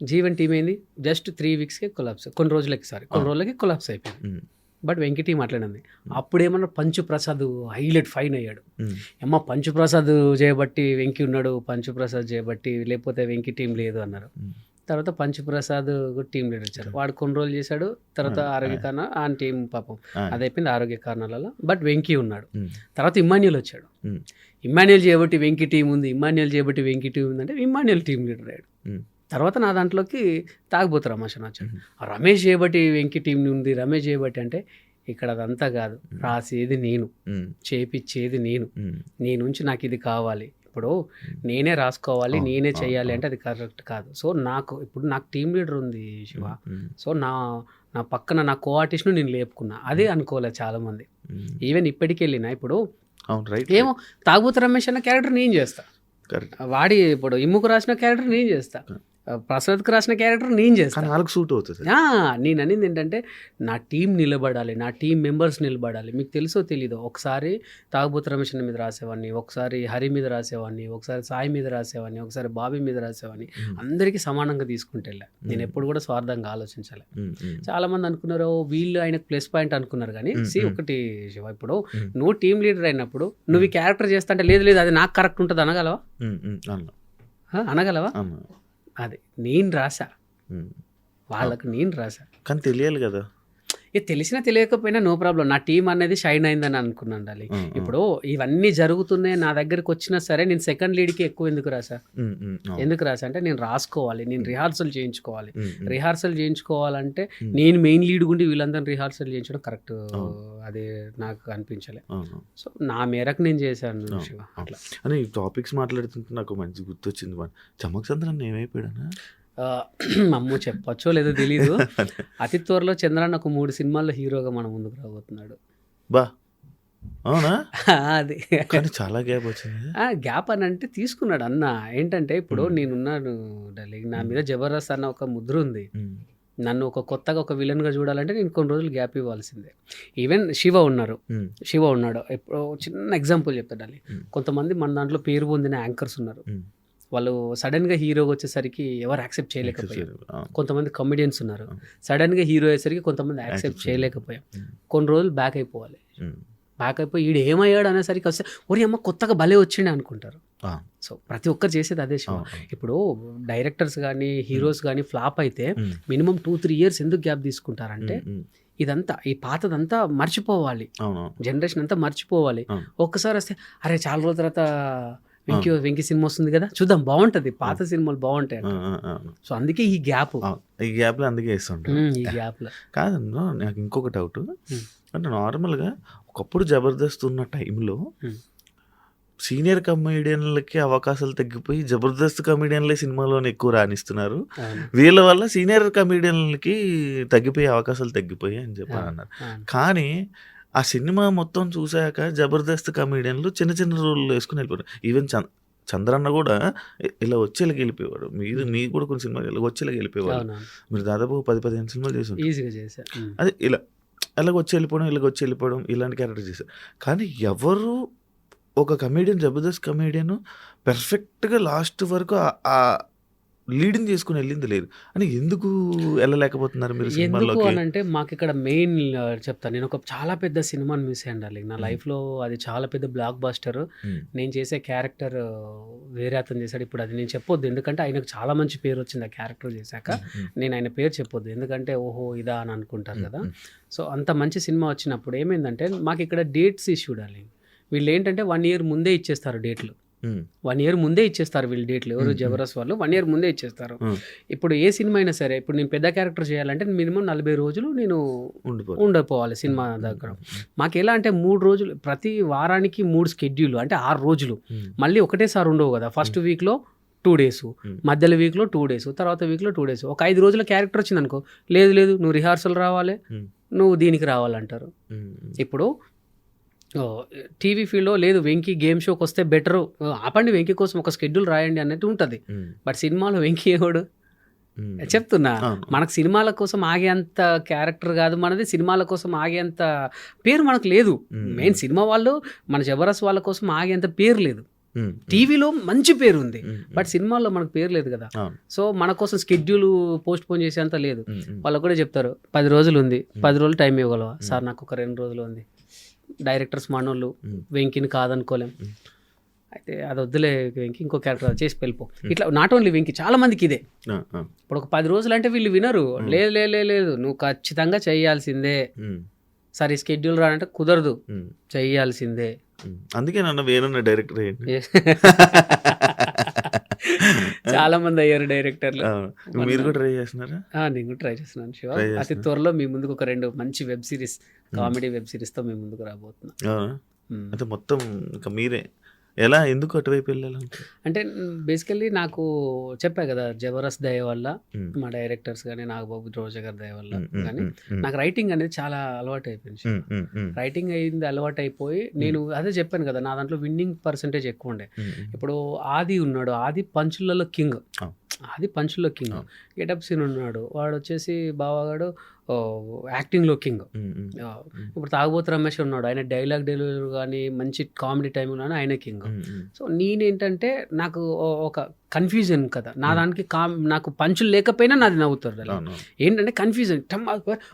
జీవన్ టీం ఏంది జస్ట్ 3 weeksకే కొలాప్స్, కొన్ని రోజులకి కొలాప్స్ అయిపోయింది. బట్ వెంకి టీం అట్లనే. అప్పుడు ఏమన్నా పంచు ప్రసాద్ హైలైట్ ఫైన్ అయ్యాడు. ఏమో పంచు ప్రసాద్ చేయబట్టి వెంకి ఉన్నాడు, పంచు ప్రసాద్ చేయబట్టి లేకపోతే వెంకి టీం లేదు అన్నారు. తర్వాత పంచు ప్రసాద్ టీం లీడర్ వచ్చారు, వాడు కొన్ని రోజులు చేశాడు. తర్వాత ఆరోగ్య కారణాలు ఆ టీం పాపం అదైపోయింది ఆరోగ్య కారణాలలో. బట్ వెంకి ఉన్నాడు. తర్వాత ఇమ్మాన్యుల్ వచ్చాడు. ఇమ్మాన్యుల్ చేయబట్టి వెంకి టీం ఉంది, ఇమ్మాన్యుల్ చేయబట్టి వెంకి టీం ఉంది అంటే ఇమ్మాన్యుల్ టీం లీడర్ అయ్యాడు. తర్వాత నా దాంట్లోకి తాగిపోతు రమేష్ అని వచ్చాడు. రమేష్ చేయబట్టి వెంకి టీం ఉంది, రమేష్ చేయబట్టి అంటే ఇక్కడ అదంతా కాదు, రాసేది నేను, చేపిచ్చేది నీ నుంచి నాకు ఇది కావాలి, ఇప్పుడు నేనే రాసుకోవాలి, నేనే చెయ్యాలి అంటే అది కరెక్ట్ కాదు. సో నాకు టీం లీడర్ ఉంది శివ. సో నా పక్కన నా కో ఆర్టిస్ట్ను నేను లేపుకున్నా, అదే అనుకోలేదు చాలామంది. ఈవెన్ ఇప్పటికి వెళ్ళినా ఇప్పుడు ఏమో తాగుబోతు రమేష్ అన్న క్యారెక్టర్ నేను చేస్తా, వాడి ఇప్పుడు ఇమ్ముకు రాసిన క్యారెక్టర్ నేను చేస్తా. ప్రసాద్కి రాసిన క్యారెక్టర్ నేను చేస్తాను.
కానీ వాళ్ళకి సూట్ అవుతుంది.
నేను అనేది ఏంటంటే నా టీం నిలబడాలి, నా టీం మెంబర్స్ నిలబడాలి. మీకు తెలుసో తెలీదో, ఒకసారి తాగుబోతు రమేష్ మీద రాసేవాడిని, ఒకసారి హరి మీద రాసేవాడిని, ఒకసారి సాయి మీద రాసేవాడిని, ఒకసారి బాబీ మీద రాసేవాడిని. అందరికీ సమానంగా తీసుకుంటే నేను ఎప్పుడు కూడా స్వార్థంగా ఆలోచించాలి. చాలా మంది అనుకున్నారు వీళ్ళు ఆయనకు ప్లస్ పాయింట్ అనుకున్నారు. కానీ ఒకటి శివ, ఇప్పుడు నువ్వు టీం లీడర్ అయినప్పుడు నువ్వు ఈ క్యారెక్టర్ చేస్తా అంటే లేదు లేదు అది నాకు కరెక్ట్ ఉంటుంది అనగలవా? అనగలవా? అది నేను రాసా, వాళ్ళకు నేను రాసా.
కానీ తెలియాలి కదా,
తెలిసినా తెలియకపోయినా నో ప్రాబ్లం. నా టీం అనేది షైన్ అయిందని అనుకున్నాను. ఇప్పుడు ఇవన్నీ జరుగుతున్నాయి నా దగ్గరికి వచ్చినా సరే నేను సెకండ్ లీడ్కి ఎక్కువ ఎందుకు రాసా అంటే నేను రాసుకోవాలి, నేను రిహార్సల్ చేయించుకోవాలి. రిహార్సల్ చేయించుకోవాలంటే నేను మెయిన్ లీడ్ గుండి వీళ్ళందరినీ రిహార్సల్ చేయించడం కరెక్ట్, అది నాకు అనిపించలే. సో నా మేరకు నేను చేశాను శివ. అట్లా
అని టాపిక్స్ మాట్లాడుతుంటే నాకు మంచి గుర్తొచ్చింది. చమక్ చంద్రన్ ఏమైపోయాడనా?
అమ్మో చెప్పచ్చో లేదో తెలీదు. అతి త్వరలో చంద్రన్న ఒక 3 సినిమాల్లో హీరోగా మన ముందుకు రాబోతున్నాడు.
బా అవునా?
అది
చాలా గ్యాప్ వచ్చింది.
గ్యాప్ అని అంటే తీసుకున్నాడు అన్న. ఏంటంటే ఇప్పుడు నేనున్నాను డార్లింగ్, నా మీద జబర్దస్త్ అన్న ఒక ముద్ర ఉంది. నన్ను కొత్తగా ఒక విలన్గా చూడాలంటే నేను కొన్ని రోజులు గ్యాప్ ఇవ్వాల్సిందే. ఈవెన్ శివ ఉన్నాడు. ఇప్పుడు చిన్న ఎగ్జాంపుల్ చెప్తాడాలి. కొంతమంది మన దాంట్లో పేరు పొందిన యాంకర్స్ ఉన్నారు, వాళ్ళు సడన్గా హీరోగా వచ్చేసరికి ఎవరు యాక్సెప్ట్ చేయలేకపోయారు. కొంతమంది కమెడియన్స్ ఉన్నారు, సడన్గా హీరో అయ్యేసరికి కొంతమంది యాక్సెప్ట్ చేయలేకపోయాం. కొన్ని రోజులు బ్యాక్ అయిపోవాలి. బ్యాక్ అయిపోయి ఈడు ఏమయ్యాడు అనేసరికి వస్తే ఒరి అమ్మ కొత్తగా భలే వచ్చిండే అనుకుంటారు. సో ప్రతి ఒక్కరు చేసేది అదే శివ. ఇప్పుడు డైరెక్టర్స్ కానీ హీరోస్ కానీ ఫ్లాప్ అయితే మినిమం 2-3 years ఎందుకు గ్యాప్ తీసుకుంటారంటే ఇదంతా ఈ పాతదంతా మర్చిపోవాలి, జనరేషన్ అంతా మర్చిపోవాలి. ఒక్కసారి వస్తే అరే చాలా రోజుల తర్వాత వెంకీ సినిమా వస్తుంది కదా చూద్దాం, బాగుంటది, పాత సినిమాలు బాగుంటాయి. సో అందుకే ఈ గ్యాప్
లో అందుకే ఇస్తుంటాం.
ఈ గ్యాప్ లో
కాదన్నా నాకు ఇంకొక డౌట్. అంటే నార్మల్గా ఒకప్పుడు జబర్దస్త్ ఉన్న టైంలో సీనియర్ కమెడియన్లకి అవకాశాలు తగ్గిపోయి జబర్దస్త్ కమెడియన్లే సినిమాలోనే ఎక్కువ రాణిస్తున్నారు. వీళ్ళ వల్ల సీనియర్ కమెడియన్లకి తగ్గిపోయే అవకాశాలు తగ్గిపోయాయి అని చెప్పారు అన్నారు. కానీ ఆ సినిమా మొత్తం చూసాక జబర్దస్త్ కమెడియన్లు చిన్న చిన్న రోళ్ళు వేసుకుని వెళ్ళిపోయారు. ఈవెన్ చంద్రన్న కూడా ఇలా వచ్చేలాగా వెళ్ళిపోయేవాడు. మీరు కూడా కొన్ని సినిమాలు ఇలా వచ్చేలాగా వెళ్ళిపోయేవాడు. మీరు దాదాపు 10-15 సినిమాలు చేశారు. అదే ఇలాగ వచ్చి వెళ్ళిపోవడం ఇలాంటి క్యారెక్టర్ చేశారు. కానీ ఎవరు ఒక కమెడియన్ జబర్దస్త్ కమెడియన్ పర్ఫెక్ట్గా లాస్ట్ వరకు ఆ లీడింగ్ చేసుకుని వెళ్ళింది లేదు అని ఎందుకు వెళ్ళలేకపోతున్నారు మీరు?
ఎందుకు అని అంటే మాకు ఇక్కడ మెయిన్ చెప్తాను. నేను ఒక చాలా పెద్ద సినిమాని మిస్ అయ్యండి నా లైఫ్లో. అది చాలా పెద్ద బ్లాక్ బాస్టర్. నేను చేసే క్యారెక్టర్ వేరే అతను చేశాడు. ఇప్పుడు అది నేను చెప్పొద్దు, ఎందుకంటే ఆయనకు చాలా మంచి పేరు వచ్చింది ఆ క్యారెక్టర్ చేశాక. నేను ఆయన పేరు చెప్పొద్దు, ఎందుకంటే ఓహో ఇదా అని అనుకుంటారు కదా. సో అంత మంచి సినిమా వచ్చినప్పుడు ఏమైందంటే మాకు ఇక్కడ డేట్స్ ఇష్యూ డార్లింగ్. వీళ్ళు ఏంటంటే 1 year ముందే ఇచ్చేస్తారు డేట్లు. 1 year ముందే ఇచ్చేస్తారు వీళ్ళు డేట్లు. ఎవరు జబర్దస్త్ వాళ్ళు 1 year ముందే ఇచ్చేస్తారు. ఇప్పుడు ఏ సినిమా అయినా సరే, ఇప్పుడు నేను పెద్ద క్యారెక్టర్ చేయాలంటే మినిమం 40 రోజులు నేను ఉండిపోవాలి సినిమా దగ్గర. మాకు ఎలా అంటే 3 రోజులు, ప్రతి వారానికి 3 schedule, అంటే 6 రోజులు మళ్ళీ ఒకటేసారి ఉండవు కదా. ఫస్ట్ వీక్లో 2 days, మధ్యలో వీక్లో 2 days, తర్వాత వీక్లో 2 days. ఒక 5 రోజుల క్యారెక్టర్ వచ్చింది అనుకో, లేదు నువ్వు రిహార్సల్ రావాలి, నువ్వు దీనికి రావాలంటారు. ఇప్పుడు టీవీ ఫీల్డ్లో లేదు వెంకీ గేమ్ షోకి వస్తే బెటరు, ఆపండి వెంకీ కోసం ఒక షెడ్యూల్ రాయండి అన్నట్టు ఉంటుంది. బట్ సినిమాలో వెంకీ ఎవడు చెప్తున్నా, మనకు సినిమాల కోసం ఆగేంత క్యారెక్టర్ కాదు మనది, సినిమాల కోసం ఆగేంత పేరు మనకు లేదు. మెయిన్ సినిమా వాళ్ళు మన జబర్దస్త్ వాళ్ళ కోసం ఆగేంత పేరు లేదు. టీవీలో మంచి పేరు ఉంది, బట్ సినిమాల్లో మనకు పేరు లేదు కదా. సో మన కోసం షెడ్యూల్ పోస్ట్ పోన్ చేసేంత లేదు. వాళ్ళకు కూడా చెప్తారు 10 రోజులు ఉంది, 10 రోజులు టైం ఇవ్వగలవా సార్, నాకు ఒక 2 రోజులు ఉంది. డైరెక్టర్స్ మనోళ్ళు వెంకీని కాదనుకోలేం. అయితే అది వద్దులే వెంకీ, ఇంకో క్యారెక్టర్ చేసి వెళ్ళిపో. ఇట్లా నాట్ ఓన్లీ వెంకీ, చాలా మందికి ఇదే. ఇప్పుడు ఒక 10 రోజులు అంటే వీళ్ళు వినరు. లేదు నువ్వు ఖచ్చితంగా చేయాల్సిందే సార్, ఈ షెడ్యూల్ రానంటే కుదరదు, చెయ్యాల్సిందే.
అందుకే నన్ను వేరే డైరెక్టర్
చాలా మంది అయ్యారు డైరెక్టర్లు.
మీరు కూడా ట్రై చేస్తున్నారా?
నేను కూడా ట్రై చేస్తున్నాను శివ. అతి త్వరలో మీ ముందుకు ఒక 2 మంచి వెబ్ సిరీస్, కామెడీ వెబ్ సిరీస్తో మీ ముందుకు రాబోతున్నా.
అంటే మొత్తం ఇంకా మీరే ఎలా ఎందుకు అటువైపు వెళ్ళాలి
అంటే బేసికల్లీ నాకు చెప్పా కదా, జబర్దస్త్ దయ వల్ల, మా డైరెక్టర్స్ కానీ నాగబాబు రోజా గారి దయ వల్ల కానీ నాకు రైటింగ్ అనేది చాలా అలవాటు అయిపోయింది. రైటింగ్ అయింది అలవాటు అయిపోయి నేను అదే చెప్పాను కదా, నా దాంట్లో విన్నింగ్ పర్సంటేజ్ ఎక్కువ ఉండే. ఇప్పుడు ఆది ఉన్నాడు, ఆది పంచులలో కింగ్. అది పంచులో కింగ్. గెటప్ సీన్ ఉన్నాడు, వాడు వచ్చేసి బావగాడు యాక్టింగ్లో కింగ్. ఇప్పుడు తాగుబోతు రమేష్ ఉన్నాడు, ఆయన డైలాగ్ డెలివరీ కానీ మంచి కామెడీ టైంలో కానీ ఆయన కింగ్. సో నేనేంటంటే నాకు ఒక కన్ఫ్యూజన్ కదా, నా దానికి నాకు పంచులు లేకపోయినా నాది నవ్వుతారు అలా. ఏంటంటే కన్ఫ్యూజన్,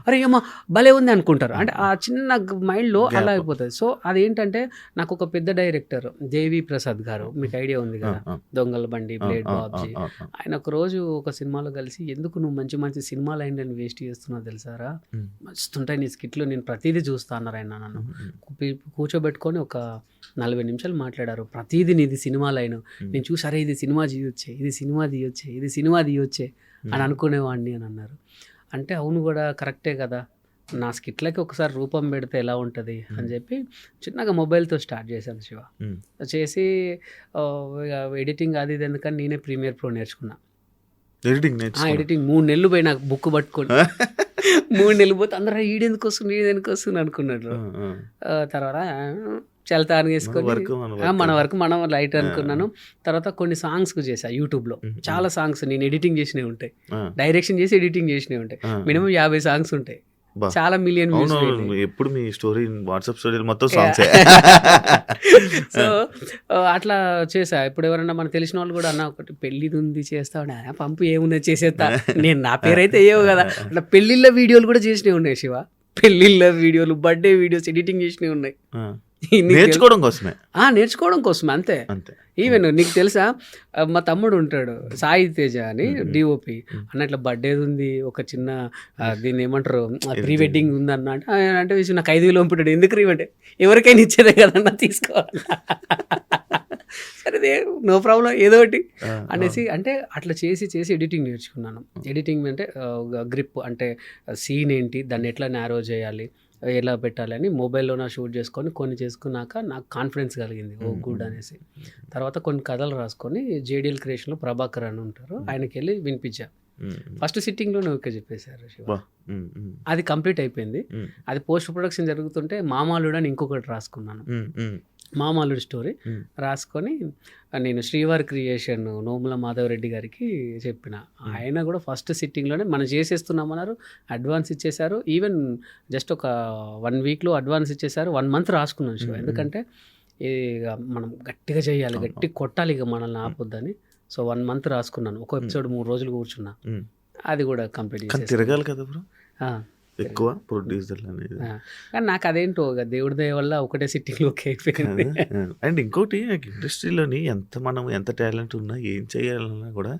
అరే ఏమో భలే ఉంది అనుకుంటారు, అంటే ఆ చిన్న మైండ్లో అలా అయిపోతుంది. సో అదేంటంటే నాకు ఒక పెద్ద డైరెక్టర్ దేవి ప్రసాద్ గారు, మీకు ఐడియా ఉంది కదా, దొంగల బండి, బ్లేడ్ బాబ్జీ, ఆయన ఒక రోజు ఒక సినిమాలో కలిసి ఎందుకు నువ్వు మంచి మంచి సినిమాలు అయిందని వేస్ట్ చేస్తున్నావు తెలుసారా, మస్తుంటాయి నీ స్కిట్లు, నేను ప్రతిదీ చూస్తా అన్నారు ఆయన. నన్ను కూర్చోబెట్టుకొని ఒక 40 నిమిషాలు మాట్లాడారు, ప్రతిదీ నీది సినిమా లైన్ నేను చూసి, అరే ఇది సినిమా తీయొచ్చే, ఇది సినిమా తీయొచ్చే, ఇది సినిమా తీయొచ్చే అని అనుకునేవాడిని అని అన్నారు. అంటే అవును కూడా కరెక్టే కదా, నా స్కిట్లకి ఒకసారి రూపం పెడితే ఎలా ఉంటుంది అని చెప్పి చిన్నగా మొబైల్తో స్టార్ట్ చేశాను శివ. చేసి ఎడిటింగ్ అది ఇది ఎందుకని నేనే ప్రీమియర్ ప్రో నేర్చుకున్నా. ఎడిటింగ్ 3 నెలలు పోయి నాకు బుక్ పట్టుకొని 3 నెలలు పోతే అందరూ ఈడెందుకు వస్తుంది అనుకున్నారు. తర్వాత చల్తాను వేసుకొని మన వరకు మనం లైట్ అనుకున్నాను. తర్వాత కొన్ని సాంగ్స్కు చేసా యూట్యూబ్లో, చాలా సాంగ్స్ నేను ఎడిటింగ్ చేసినవి ఉంటాయి, డైరెక్షన్ చేసి ఎడిటింగ్ చేసినవి ఉంటాయి, మినిమం 50 సాంగ్స్ ఉంటాయి, చాలా మిలియన్ వ్యూస్.
ఎప్పుడు మీ స్టోరీ వాట్సాప్ స్టోరీ మొత్తం సాంగ్స్.
సో అట్లా చేసా. ఇప్పుడు ఎవరన్నా మనకు తెలిసిన వాళ్ళు కూడా అన్న ఒకటి పెళ్ళిది ఉంది చేస్తావు, పంపు ఏముంది చేసేస్తా, నేను నా పేరైతే ఏవో కదా, అట్లా పెళ్ళిళ్ళ వీడియోలు కూడా చేసినవి ఉన్నాయి శివ, పెళ్ళిళ్ళ వీడియోలు, బర్త్డే వీడియోస్ ఎడిటింగ్ చేసినవి ఉన్నాయి.
నేర్చుకోవడం కోసమే అంతే.
ఈవెన్ నీకు తెలుసా, మా తమ్ముడు ఉంటాడు సాయి తేజ అని డిఓపి అన్న, ఇట్లా బర్త్డే ఉంది, ఒక చిన్న దీన్ని ఏమంటారు ప్రీ వెడ్డింగ్ ఉంది అన్న అంటే నాకు 5,000 పంపుతాడు. ఎందుకు రీవంటే ఎవరికైనా ఇచ్చేదే కదన్నా, తీసుకోవాలి, సరే నో ప్రాబ్లం ఏదో ఒకటి అనేసి. అంటే అట్లా చేసి ఎడిటింగ్ నేర్చుకున్నాను. ఎడిటింగ్ అంటే గ్రిప్ అంటే సీన్ ఏంటి, దాన్ని ఎట్లా నారో చేయాలి, ఎలా పెట్టాలి అని మొబైల్లోనే షూట్ చేసుకొని కొన్ని చేసుకున్నాక నాకు కాన్ఫిడెన్స్ కలిగింది, ఓ గుడ్ అనేసి. తర్వాత కొన్ని కథలు రాసుకొని జేడిఎల్ క్రియేషన్లో ప్రభాకర్ అని ఉంటారు, ఆయనకి వెళ్ళి వినిపించా. ఫస్ట్ సిట్టింగ్లోనే ఓకే చెప్పేశారు శివ. అది కంప్లీట్ అయిపోయింది. అది పోస్ట్ ప్రొడక్షన్ జరుగుతుంటే మామాలుడు అని ఇంకొకటి రాసుకున్నాను, మామాలుడు స్టోరీ రాసుకొని నేను శ్రీవారి క్రియేషన్ నోముల మాధవరెడ్డి గారికి చెప్పిన. ఆయన కూడా ఫస్ట్ సిట్టింగ్లోనే మనం చేసేస్తున్నామన్నారు, అడ్వాన్స్ ఇచ్చేశారు. ఈవెన్ జస్ట్ ఒక 1 వీక్లో అడ్వాన్స్ ఇచ్చేశారు. 1 మంత్ రాసుకున్నాను శివ, ఎందుకంటే మనం గట్టిగా చేయాలి, గట్టి కొట్టాలి, ఇక మనల్ని ఆపొద్దని. సో 1 మంత్ రాసుకున్నాను. ఒక ఎపిసోడ్ 3 రోజులు కూర్చున్నా, అది కూడా కంప్లీట్ చేసి
తిరగాలి కదా బ్రో, ఎక్కువ ప్రొడ్యూసర్ అనేది.
కానీ నాకు అదేంటో దేవుడి దయ వల్ల ఒకటే సిట్టింగ్లో అయిపోయింది.
అండ్ ఇంకోటి ఇండస్ట్రీలోని ఎంత టాలెంట్ ఉన్నా ఏం చేయాలన్నా కూడా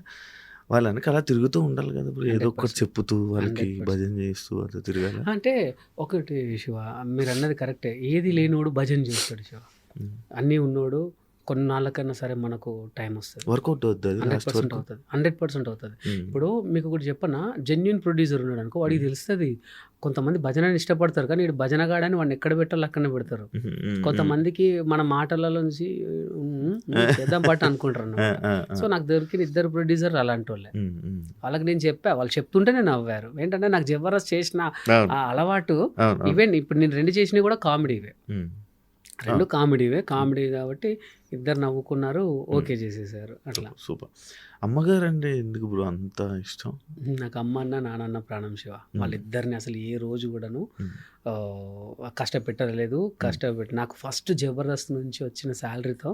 వాళ్ళకి అలా తిరుగుతూ ఉండాలి కదా బ్రో, ఏదో ఒకటి చెప్పుతూ వాళ్ళకి భజన చేస్తూ అది తిరగాలి.
అంటే ఒకటి శివ, మీరు అన్నది కరెక్టే, ఏది లేనోడు భజన చేస్తాడు శివ, అన్నీ ఉన్నోడు కొన్నాళ్ళకన్నా సరే మనకు టైం వస్తుంది,
వర్కౌట్ అవుతుంది,
100% అవుతుంది. ఇప్పుడు మీకు ఒకటి చెప్పనా, జెన్యున్ ప్రొడ్యూసర్ ఉన్నాడు అనుకో, వాడికి తెలుస్తుంది. కొంతమంది భజనని ఇష్టపడతారు, కానీ వీడు భజనగాడని వాడిని ఎక్కడ పెట్టాలో అక్కడనే పెడతారు. కొంతమందికి మన మాటలలో నుంచి చేద్దాం పట్టు అనుకుంటారు అన్నమాట. సో నాకు దొరికిన 2 ప్రొడ్యూసర్ అలాంటి వాళ్ళే. వాళ్ళకి నేను చెప్పా, వాళ్ళు చెప్తుంటేనే నవ్వారు. ఏంటంటే నాకు జబర్దస్త్ చేసిన ఆ అలవాటు, ఈవెన్ ఇప్పుడు నేను 2 చేసినవి కూడా కామెడీవే, 2 కామెడీ కాబట్టి 2 నవ్వుకున్నారు, ఓకే చేసేసారు. అట్లా
సూపర్. అమ్మగారు అంటే ఎందుకు బ్రో అంత ఇష్టం?
నాకు అమ్మ అన్న నాన్న ప్రాణం శివ. వాళ్ళిద్దరిని అసలు ఏ రోజు కూడాను కష్టపెట్టలేదు. నాకు ఫస్ట్ జబర్దస్త్ నుంచి వచ్చిన శాలరీతో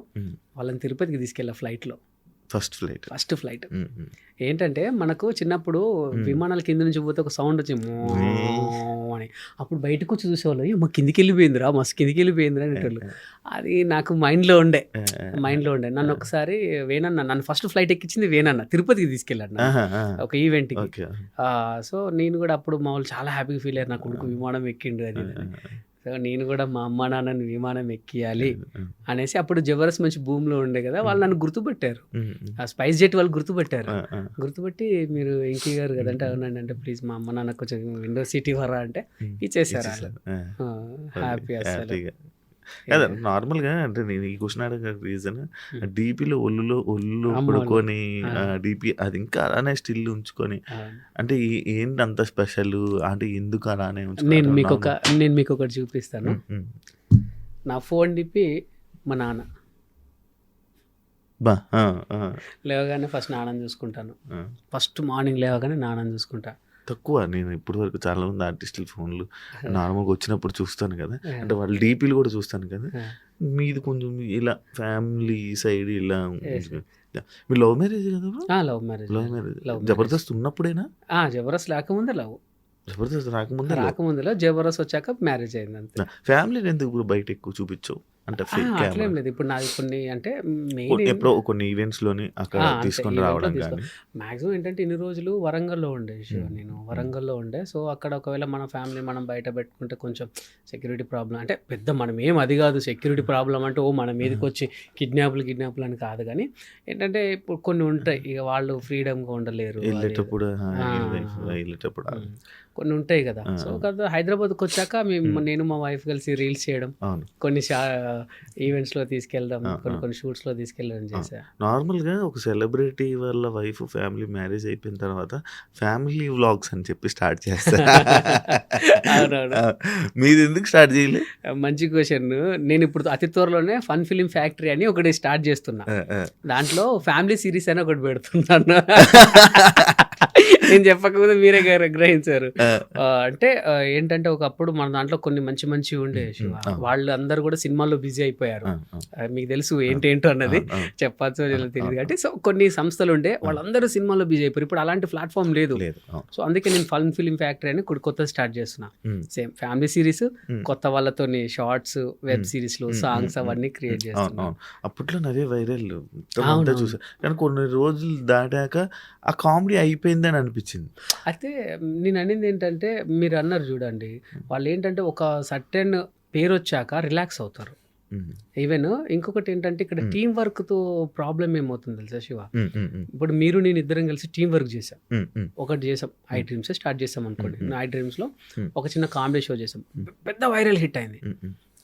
వాళ్ళని తిరుపతికి తీసుకెళ్ళా ఫ్లైట్లో.
ఫస్ట్ ఫ్లైట్
ఏంటంటే మనకు చిన్నప్పుడు విమానాల కింద నుంచి పోతే ఒక సౌండ్ వచ్చింది అని, అప్పుడు బయటకు వచ్చి చూసేవాళ్ళు, మా కిందికి వెళ్ళిపోయిందిరా, మస్తు కిందికి వెళ్ళిపోయిందిరా అనేటోళ్ళు. అది నాకు మైండ్లో ఉండే. నన్ను ఒకసారి నన్ను ఫస్ట్ ఫ్లైట్ ఎక్కించింది వేనన్న, తిరుపతికి తీసుకెళ్ళాడు ఒక ఈవెంట్కి. సో నేను కూడా అప్పుడు మా వాళ్ళు చాలా హ్యాపీగా ఫీల్ అయ్యారు, నా కొడుకు విమానం ఎక్కిండు అది. సో నేను కూడా మా అమ్మ నాన్నని విమానం ఎక్కియాలి అనేసి, అప్పుడు జబర్దస్త్ మంచి భూమిలో ఉండే కదా, వాళ్ళు నన్ను గుర్తుపెట్టారు, ఆ స్పైస్ జెట్ వాళ్ళు గుర్తుపెట్టి మీరు ఇంకి గారు కదంటే అవునండి అంటే ప్లీజ్ మా అమ్మ నాన్న కొంచెం విండో సీట్ ఇవ్వరా అంటే ఇచ్చేసారు. హ్యాపీ అసలు.
అదే నార్మల్గా అంటే నేను ఈ క్వశ్చన్ అడగ రీజన్, డీపీలో ఒళ్ళు పడుకొని డీపీ అది ఇంకా అలానే స్టిల్ ఉంచుకొని, అంటే ఏంటి అంత స్పెషల్ అంటే ఎందుకు అలానే
నేను మీకు ఒకటి చూపిస్తాను. నా ఫోన్ డిపి మా నాన్న,
బా
లేవగానే ఫస్ట్ నాన్నని చూసుకుంటాను. ఫస్ట్ మార్నింగ్ లేవగానే నాన్నని చూసుకుంటా.
తక్కువ. నేను ఇప్పటి వరకు చాలా మంది ఆర్టిస్టుల ఫోన్లు నార్మల్గా వచ్చినప్పుడు చూస్తాను కదా, అంటే వాళ్ళ డీపీలు కూడా చూస్తాను కదా, మీది కొంచెం ఇలా ఫ్యామిలీ సైడ్ ఇలా. మీ లవ్ మ్యారేజ్ కదా?
Love marriage.
Love marriage. Jabardasth ఉన్నప్పుడేనా?
జబర్దస్త్ లేకముందే లవ్.
జబర్దస్త్
రాకముందులో జబర్దస్త్ వచ్చాక మ్యారేజ్ అయింది అంతే.
ఫ్యామిలీని ఎందుకు బయట ఎక్కువ చూపించావు? అంటే
అట్లేం లేదు. ఇప్పుడు నాది కొన్ని అంటే
ఎప్పుడో కొన్ని ఈవెంట్స్ లోని అక్కడ తీసుకొని రావడం కానీ.
మాక్సిమం ఏంటంటే ఇన్ని రోజులు వరంగల్లో ఉండే నేను వరంగల్లో ఉండే. సో అక్కడ ఒకవేళ మన ఫ్యామిలీ మనం బయట పెట్టుకుంటే కొంచెం సెక్యూరిటీ ప్రాబ్లం, అంటే పెద్ద మనం ఏం అది కాదు సెక్యూరిటీ ప్రాబ్లం అంటే మన మీదకి వచ్చి కిడ్నాప్లు అని కాదు, కానీ ఏంటంటే ఇప్పుడు కొన్ని ఉంటాయి, ఇక వాళ్ళు ఫ్రీడమ్గా ఉండలేరు,
వెళ్ళేటప్పుడు
కొన్ని ఉంటాయి కదా. సో కదా హైదరాబాద్కి వచ్చాక నేను మా వైఫ్ కలిసి రీల్స్ చేయడం, కొన్ని ఈవెంట్స్ లో తీసుకెళ్ళడం, కొన్ని షూట్స్ లో తీసుకెళ్ళడం చేశా.
నార్మల్ గా ఒక సెలబ్రిటీ వాళ్ళ వైఫ్ ఫ్యామిలీ మ్యారేజ్ అయిపోయిన తర్వాత ఫ్యామిలీ వ్లాగ్స్ అని చెప్పి స్టార్ట్ చేస్తారు. మీది ఎందుకు స్టార్ట్ చేయలే?
మంచి క్వశ్చన్. నేను ఇప్పుడు అతి త్వరలోనే ఫన్ ఫిలిం ఫ్యాక్టరీ అని ఒకటి స్టార్ట్ చేస్తున్నా. దాంట్లో ఫ్యామిలీ సిరీస్ అని ఒకటి పెడుతున్నాను. నేను చెప్పకముందు మీరే గ్రహించారు. అంటే ఏంటంటే ఒకప్పుడు మన దాంట్లో కొన్ని మంచి ఉండే శివ, వాళ్ళు అందరూ కూడా సినిమాల్లో బిజీ అయిపోయారు. మీకు తెలుసు ఏంటేంటో అన్నది చెప్పచ్చు తెలియదు కాబట్టి. సో కొన్ని సంస్థలు ఉండే వాళ్ళందరూ సినిమాల్లో బిజీ అయిపోయారు. ఇప్పుడు అలాంటి ప్లాట్ఫామ్ లేదు. సో అందుకే నేను ఫన్ ఫిలిం ఫ్యాక్టరీ అని కొత్త స్టార్ట్ చేస్తున్నా. సేమ్ ఫ్యామిలీ సిరీస్, కొత్త వాళ్ళతో షార్ట్స్, వెబ్ సిరీస్లు, సాంగ్స్ అవన్నీ క్రియేట్ చేస్తున్నా.
అప్పట్లో నవే వైరల్ చూసా, కానీ కొన్ని రోజులు దాటాక ఆ కామెడీ అయిపోయిందని అనిపించింది.
అయితే నేను అనేది ఏంటంటే మీరు అన్నారు చూడండి, వాళ్ళు ఏంటంటే ఒక సర్టెన్ పేరు వచ్చాక రిలాక్స్ అవుతారు. ఈవెన్ ఇంకొకటి ఏంటంటే ఇక్కడ టీం వర్క్ తో ప్రాబ్లం ఏమవుతుంది తెలుసా శివ? ఇప్పుడు మీరు నేను ఇద్దరం కలిసి టీం వర్క్ చేసాం, ఒకటి చేసాం, ఐ డ్రీమ్స్ స్టార్ట్ చేసాం అనుకోండి. ఐ డ్రీమ్స్ లో ఒక చిన్న కామెడీ షో చేసాం, పెద్ద వైరల్ హిట్ అయింది.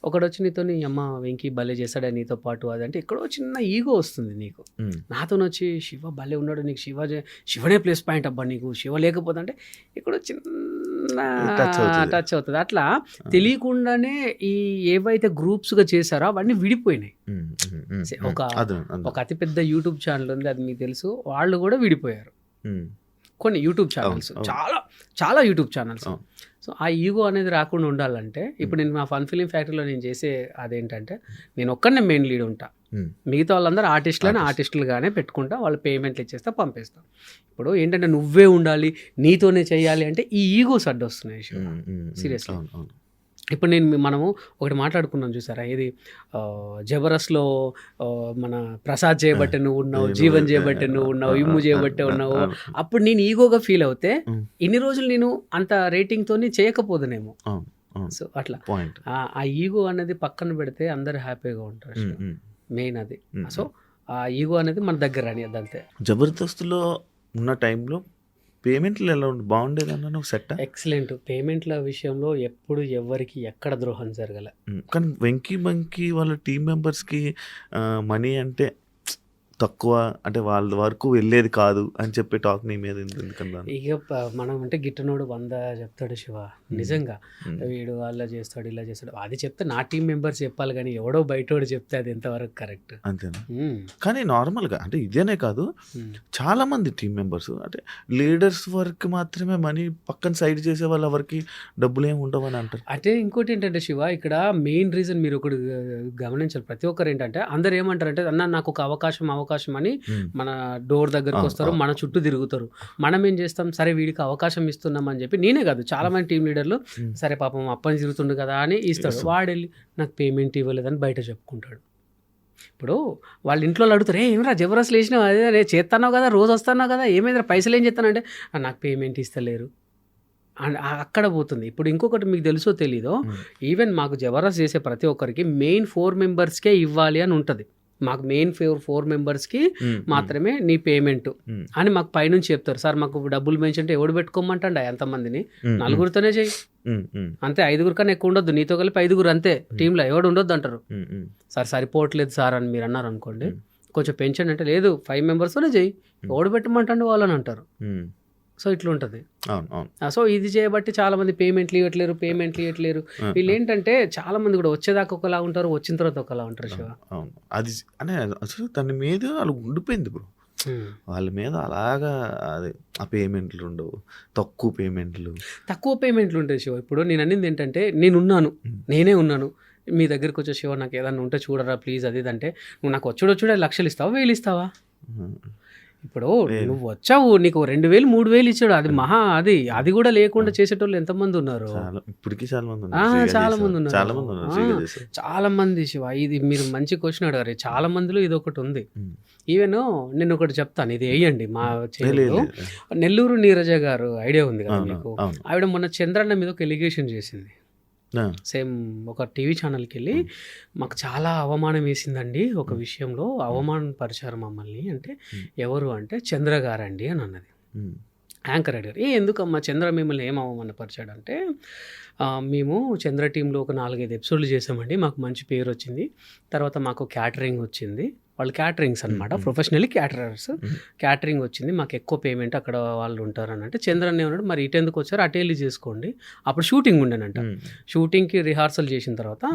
ఒకడు వచ్చి నీతో నీ అమ్మ వెంకీ భలే చేస్తాడా నీతో పాటు అది అంటే ఎక్కడో చిన్న ఈగో వస్తుంది నీకు. నాతో వచ్చి శివ భలే ఉన్నాడు, నీకు శివనే ప్లస్ పాయింట్ అబ్బా, నీకు శివ లేకపోతే అంటే ఎక్కడో చిన్న టచ్ అవుతుంది. అట్లా తెలియకుండానే ఈ ఏవైతే గ్రూప్స్ గా చేశారో అవన్నీ విడిపోయినాయి. ఒక అతిపెద్ద యూట్యూబ్ ఛానల్ ఉంది, అది మీకు తెలుసు, వాళ్ళు కూడా విడిపోయారు. కొన్ని యూట్యూబ్ ఛానల్స్, చాలా యూట్యూబ్ ఛానల్స్. సో ఆ ఈగో అనేది రాకుండా ఉండాలంటే ఇప్పుడు నేను మా ఫన్ ఫిలిం ఫ్యాక్టరీలో నేను చేసే అదేంటంటే నేను ఒక్కడనే మెయిన్ లీడ్ ఉంటా, మిగతా వాళ్ళందరూ ఆర్టిస్టులుగానే పెట్టుకుంటా, వాళ్ళు పేమెంట్లు ఇచ్చేస్తా పంపిస్తాం. ఇప్పుడు ఏంటంటే నువ్వే ఉండాలి, నీతోనే చేయాలి అంటే ఈ ఈగోస్ అడ్డొస్తున్నాయి సీరియస్లీ. ఇప్పుడు మనము ఒకటి మాట్లాడుకున్నాం చూసారా, ఇది జబరస్లో మన ప్రసాద్ చేయబట్టే నువ్వు ఉన్నావు, జీవన్ చేయబట్టే నువ్వు ఉన్నావు, ఇమ్ము చేయబట్టే ఉన్నావు. అప్పుడు నేను ఈగోగా ఫీల్ అవుతే ఇన్ని రోజులు నేను అంత రేటింగ్తో చేయకపోదునేమో. సో అట్లా ఆ ఈగో అనేది పక్కన పెడితే అందరు హ్యాపీగా ఉంటారు, మెయిన్ అది. సో ఆ ఈగో అనేది మన దగ్గర అని అదంతే.
జబర్దస్త్లో ఉన్న టైంలో పేమెంట్లు ఎలా ఉండి బాగుండేదన్నా? నువ్వు సెట్?
ఎక్సలెంట్. పేమెంట్ల విషయంలో ఎప్పుడు ఎవరికి ఎక్కడ ద్రోహం జరగల.
కానీ వెంకీ మంకీ వాళ్ళ టీం మెంబర్స్కి మనీ అంటే తక్కువ, అంటే వాళ్ళ వరకు వెళ్ళేది కాదు అని చెప్పే టాక్ నీ మీద ఎందుకన్నా?
ఇక మనం అంటే గిట్టనోడు 100 చెప్తాడు శివ, నిజంగా వీడు అలా చేస్తాడు ఇలా చేస్తాడు అది చెప్తే నా టీం మెంబర్స్ చెప్పాలి, కానీ ఎవడో బయటోడు చెప్తే అది ఎంతవరకు కరెక్ట్?
అంతేనా? కానీ నార్మల్గా అంటే ఇదేనే కాదు, చాలా మంది టీం మెంబర్స్ అంటే లీడర్స్ వర్క్ మాత్రమే మనీ, పక్కన సైడ్ చేసే వాళ్ళ వరకు డబ్బులు ఏమి ఉండవు అని అంటారు.
అంటే ఇంకోటి ఏంటంటే శివ, ఇక్కడ మెయిన్ రీజన్ మీరు ఒకటి గమనించాలి, ప్రతి ఒక్కరు ఏంటంటే అందరు ఏమంటారంటే అన్న నాకు ఒక అవకాశం అని మన డోర్ దగ్గరకు వస్తారు, మన చుట్టూ తిరుగుతారు. మనం ఏం చేస్తాం, సరే వీడికి అవకాశం ఇస్తున్నాం అని చెప్పి, నేనే కాదు చాలా మంది టీం లీడర్లు సరే పాపం అప్పని తిరుగుతుండు కదా అని ఇస్తాడు, వాడెళ్ళి నాకు పేమెంట్ ఇవ్వలేదని బయట చెప్పుకుంటాడు. ఇప్పుడు వాళ్ళ ఇంట్లో అడుగుతారు, ఏమరా జబర్దస్త్ లేచినావు, అదే చేస్తున్నావు కదా, రోజు వస్తున్నావు కదా, ఏమైందిరా పైసలు ఏం చేస్తానంటే నాకు పేమెంట్ ఇస్తలేరు అండ్ అక్కడ పోతుంది. ఇప్పుడు ఇంకొకటి మీకు తెలుసో తెలీదో, ఈవెన్ మాకు జబర్దస్త్ చేసే ప్రతి ఒక్కరికి మెయిన్ 4 మెంబర్స్కే ఇవ్వాలి అని ఉంటుంది. మాకు మెయిన్ 4 మెంబర్స్కి మాత్రమే నీ పేమెంట్ అని మాకు పైనుంచి చెప్తారు. సార్ మాకు డబ్బులు మెన్షన్ అంటే ఎవడు పెట్టుకోమంటండి ఎంతమందిని, 4గురితోనే చెయ్యి అంతే, 5గురు కన్నా ఎక్కువ ఉండొద్దు, నీతో కలిపి 5గురు అంతే, టీంలో ఎవడు ఉండొద్దు అంటారు. సార్ సరిపోవట్లేదు సార్ అని మీరు అన్నారు అనుకోండి, కొంచెం పెంచండి అంటే లేదు 5 మెంబర్స్తోనే చెయ్యి, ఎవడు పెట్టమంటండి వాళ్ళని అంటారు. సో ఇట్లా ఉంటుంది.
అవును అవును
సో ఇది చేయబట్టి చాలా మంది పేమెంట్లు ఇవ్వట్లేరు. వీళ్ళు ఏంటంటే చాలా మంది కూడా వచ్చేదాకా ఒకలా ఉంటారు, వచ్చిన తర్వాత ఒకలా ఉంటారు శివ.
అవును అది అంటే అసలు దాని మీద వాళ్ళు ఉండిపోయింది బ్రో. వాళ్ళ మీద అలాగా అది ఆ పేమెంట్లు ఉండవు, తక్కువ పేమెంట్లు
ఉంటాయి శివ. ఇప్పుడు నేను అనేది ఏంటంటే నేనే ఉన్నాను మీ దగ్గరికి వచ్చే శివ నాకు ఏదన్నా ఉంటే చూడరా ప్లీజ్ అది అంటే నువ్వు నాకు వచ్చుడే లక్షలు ఇస్తావా 1000 ఇస్తావా? ఇప్పుడు నువ్వు వచ్చావు నీకు 2000 3000 ఇచ్చాడు, అది మహా అది కూడా లేకుండా చేసేటోళ్ళు ఎంతమంది ఉన్నారు?
ఇప్పటికీ
చాలా మంది శివ. ఇది మీరు మంచి క్వశ్చన్ అడగారు. చాలా మందిలో ఇది ఒకటి ఉంది. ఈవెన్ నేను ఒకటి చెప్తాను, ఇది వేయండి మా చెల్లెలు నెల్లూరు నీరజ గారు ఐడియా ఉంది కదా మీకు? ఆవిడ మొన్న చంద్రన్న మీద ఒక ఎలిగేషన్ చేసింది. సేమ్ ఒక టీవీ ఛానల్కి వెళ్ళి మాకు చాలా అవమానం వేసిందండి ఒక విషయంలో, అవమానపరిచారు మమ్మల్ని అంటే ఎవరు అంటే చంద్ర గారండి అని అన్నది. యాంకర్ అడిగారు, ఎందుకమ్మా చంద్ర మిమ్మల్ని ఏం అవమానపరిచాడు అంటే మేము చంద్ర టీంలో ఒక 4-5 ఎపిసోడ్లు చేసామండి, మాకు మంచి పేరు వచ్చింది, తర్వాత మాకు క్యాటరింగ్ వచ్చింది, వాళ్ళు క్యాటరింగ్స్ అనమాట, ప్రొఫెషనల్లీ క్యాటరింగ్ వచ్చింది, మాకు ఎక్కువ పేమెంట్ అక్కడ వాళ్ళు ఉంటారని అంటే చంద్రన్ ఏమన్నాడు, మరి ఇటు ఎందుకు వచ్చారు అటు వెళ్ళి చేసుకోండి. అప్పుడు షూటింగ్ ఉండేనంట. షూటింగ్కి రిహార్సల్ చేసిన తర్వాత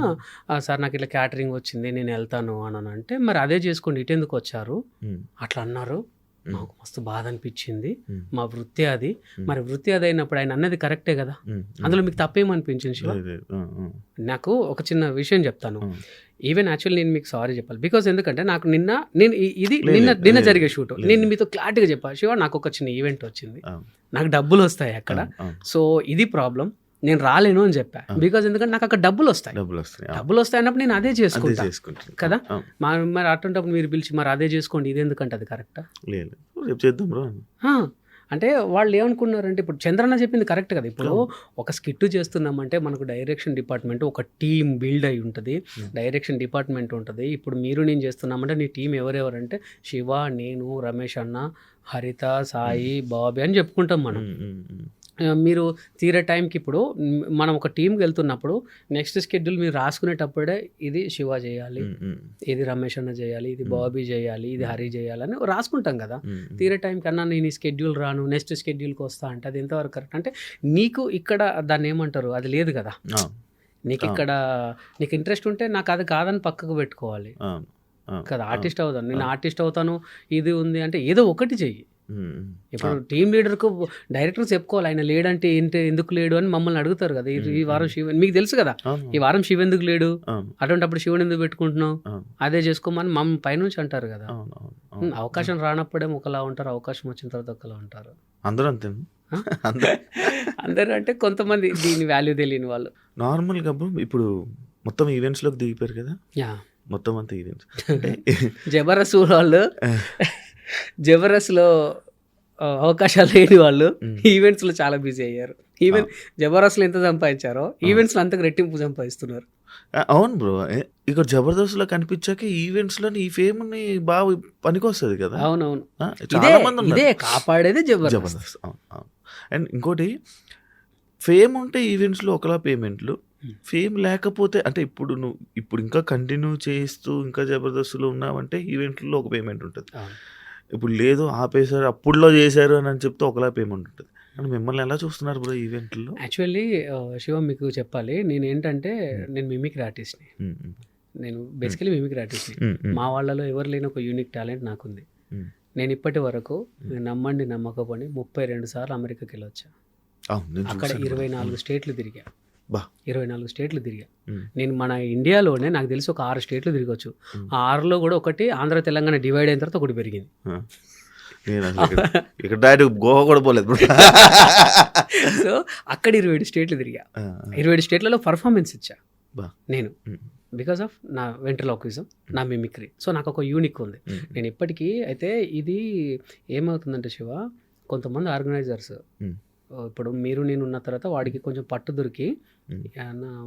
సార్ నాకు ఇట్లా క్యాటరింగ్ వచ్చింది నేను వెళ్తాను అని అంటే మరి అదే చేసుకోండి ఇటు ఎందుకు వచ్చారు అట్లా అన్నారు. మాకు మస్తు బాధ అనిపించింది, మా వృత్తి అది, మరి వృత్తి అది అయినప్పుడు ఆయన అన్నది కరెక్టే కదా, అందులో మీకు తప్పేమనిపించింది శివ? నాకు ఒక చిన్న విషయం చెప్తాను. ఈవెన్ యాక్చువల్లీ నేను మీకు సారీ చెప్పాలి, బికాజ్ ఎందుకంటే నాకు నిన్న జరిగే షూట్ నేను మీతో క్లారిటీగా చెప్పాను శివ, నాకు ఒక చిన్న ఈవెంట్ వచ్చింది, నాకు డబ్బులు వస్తాయి అక్కడ, సో ఇది ప్రాబ్లం, నేను రాలేను అని చెప్పా. బికాజ్ ఎందుకంటే నాకు అక్కడ డబ్బులు వస్తాయి అన్నప్పుడు నేను అదే చేసుకుంటాను కదా. మరి అటువంటిప్పుడు మీరు పిలిచి మరి అదే చేసుకోండి ఇది ఎందుకంటే అది కరెక్టా? అంటే వాళ్ళు ఏమనుకున్నారంటే ఇప్పుడు చంద్రన్న చెప్పింది కరెక్ట్ కదా. ఇప్పుడు ఒక స్కిట్ చేస్తున్నామంటే మనకు డైరెక్షన్ డిపార్ట్మెంట్ ఒక టీం బిల్డ్ అయి ఉంటుంది, డైరెక్షన్ డిపార్ట్మెంట్ ఉంటుంది. ఇప్పుడు నేను చేస్తున్నామంటే నీ టీం ఎవరెవరంటే శివ, నేను, రమేష్ అన్న, హరిత, సాయి, బాబీ అని చెప్పుకుంటాం మనం. మీరు తీరే టైంకి ఇప్పుడు మనం ఒక టీంకి వెళ్తున్నప్పుడు నెక్స్ట్ షెడ్యూల్ మీరు రాసుకునేటప్పుడే ఇది శివ చేయాలి, ఇది రమేష్ అన్న చేయాలి, ఇది బాబీ చేయాలి, ఇది హరి చేయాలని రాసుకుంటాం కదా. తీరే టైం కన్నా నేను ఈ షెడ్యూల్ రాను నెక్స్ట్ షెడ్యూల్కి వస్తా అంటే అది ఎంతవరకు కరెక్ట్? అంటే నీకు ఇక్కడ దాన్ని ఏమంటారు అది లేదు కదా, నీకు ఇక్కడ నీకు ఇంట్రెస్ట్ ఉంటే నాకు అది కాదని పక్కకు పెట్టుకోవాలి కదా. ఆర్టిస్ట్ అవుతాను నేను, ఆర్టిస్ట్ అవుతాను ఇది ఉంది అంటే ఏదో ఒకటి చెయ్యి. ఇప్పుడు టీమ్ లీడర్కు డైరెక్టర్ చెప్పుకోవాలి ఆయన లేడంటే ఏంటి, ఎందుకు లేడు అని మమ్మల్ని అడుగుతారు కదా. ఈ వారం శివ మీకు తెలుసు కదా, ఈ వారం శివ ఎందుకు లేడు, అటువంటిప్పుడు శివుని ఎందుకు పెట్టుకుంటున్నావు, అదే చేసుకోమని మమ్మల్ని పైనుంచి అంటారు కదా. అవకాశం రానప్పుడే ఒకలా ఉంటారు, అవకాశం వచ్చిన తర్వాత ఒకలా ఉంటారు.
అందరూ అంతే
అందరూ అంటే కొంతమంది దీని వాల్యూ తెలియని వాళ్ళు.
నార్మల్గా ఇప్పుడు మొత్తం ఈవెంట్స్లోకి దిగిపోయారు కదా, మొత్తం అంతా ఈవెంట్స్.
జబర్దస్త్లో అవకాశాలు లేని వాళ్ళు ఈవెంట్స్లో చాలా బిజీ అయ్యారు. ఈవెన్ జబర్దస్త్లో ఎంత సంపాదించారో ఈవెంట్స్లో అంతకు రెట్టింపు సంపాదిస్తున్నారు.
అవును బ్రో, ఇక్కడ జబర్దస్త్లో కనిపించాక ఈవెంట్స్లో ఈ ఫేమ్ బాగా పనికొస్తుంది కదా.
అవునవును,
చాలా మంది
ఇదే కాపాడేది
జబర్దస్త్. అండ్ ఇంకోటి ఫేమ్ ఉంటే ఈవెంట్స్లో ఒకలా పేమెంట్లు, ఫేమ్ లేకపోతే అంటే ఇప్పుడు ఇంకా కంటిన్యూ చేస్తూ ఇంకా జబర్దస్త్లో ఉన్నామంటే ఈవెంట్లో ఒక పేమెంట్ ఉంటుంది. ఇప్పుడు లేదు ఆపేశారు అప్పుడులో చేశారు అని చెప్తే ఒకలా పేమెంట్ ఉంటుంది. అంటే మిమ్మల్ని ఎలా చూస్తున్నారు బ్రో ఈవెంట్లో?
యాక్చువల్లీ శివ మీకు చెప్పాలి, నేను ఏంటంటే నేను మిమిక్రీ ఆర్టిస్ట్ని, నేను బేసికలీ మిమిక్రీ ఆర్టిస్ట్ని. మా వాళ్ళలో ఎవరు లేని ఒక యూనిక్ టాలెంట్ నాకుంది. నేను ఇప్పటి వరకు నమ్మండి నమ్మకపోండి 32 సార్లు అమెరికాకి వెళ్ళొచ్చా. అక్కడ 24 స్టేట్లు తిరిగా. 24 స్టేట్లు తిరిగా. నేను మన ఇండియాలోనే నాకు తెలిసి ఒక 6 స్టేట్లు తిరగచ్చు. ఆ 6లో కూడా ఒకటి ఆంధ్ర తెలంగాణ డివైడ్ అయిన తర్వాత ఒకటి పెరిగింది.
గోవా కూడా పోలేదు.
సో అక్కడ 27 స్టేట్లు తిరిగా. 27 స్టేట్లలో పర్ఫార్మెన్స్ ఇచ్చా నేను, బికాస్ ఆఫ్ నా వెంట్రలోక్విజం, నా మిమిక్రీ. సో నాకు ఒక యూనిక్ ఉంది. నేను ఇప్పటికీ అయితే ఇది ఏమవుతుందంటే శివ, కొంతమంది ఆర్గనైజర్స్ ఇప్పుడు నేను ఉన్న తర్వాత వాడికి కొంచెం పట్టు దొరికి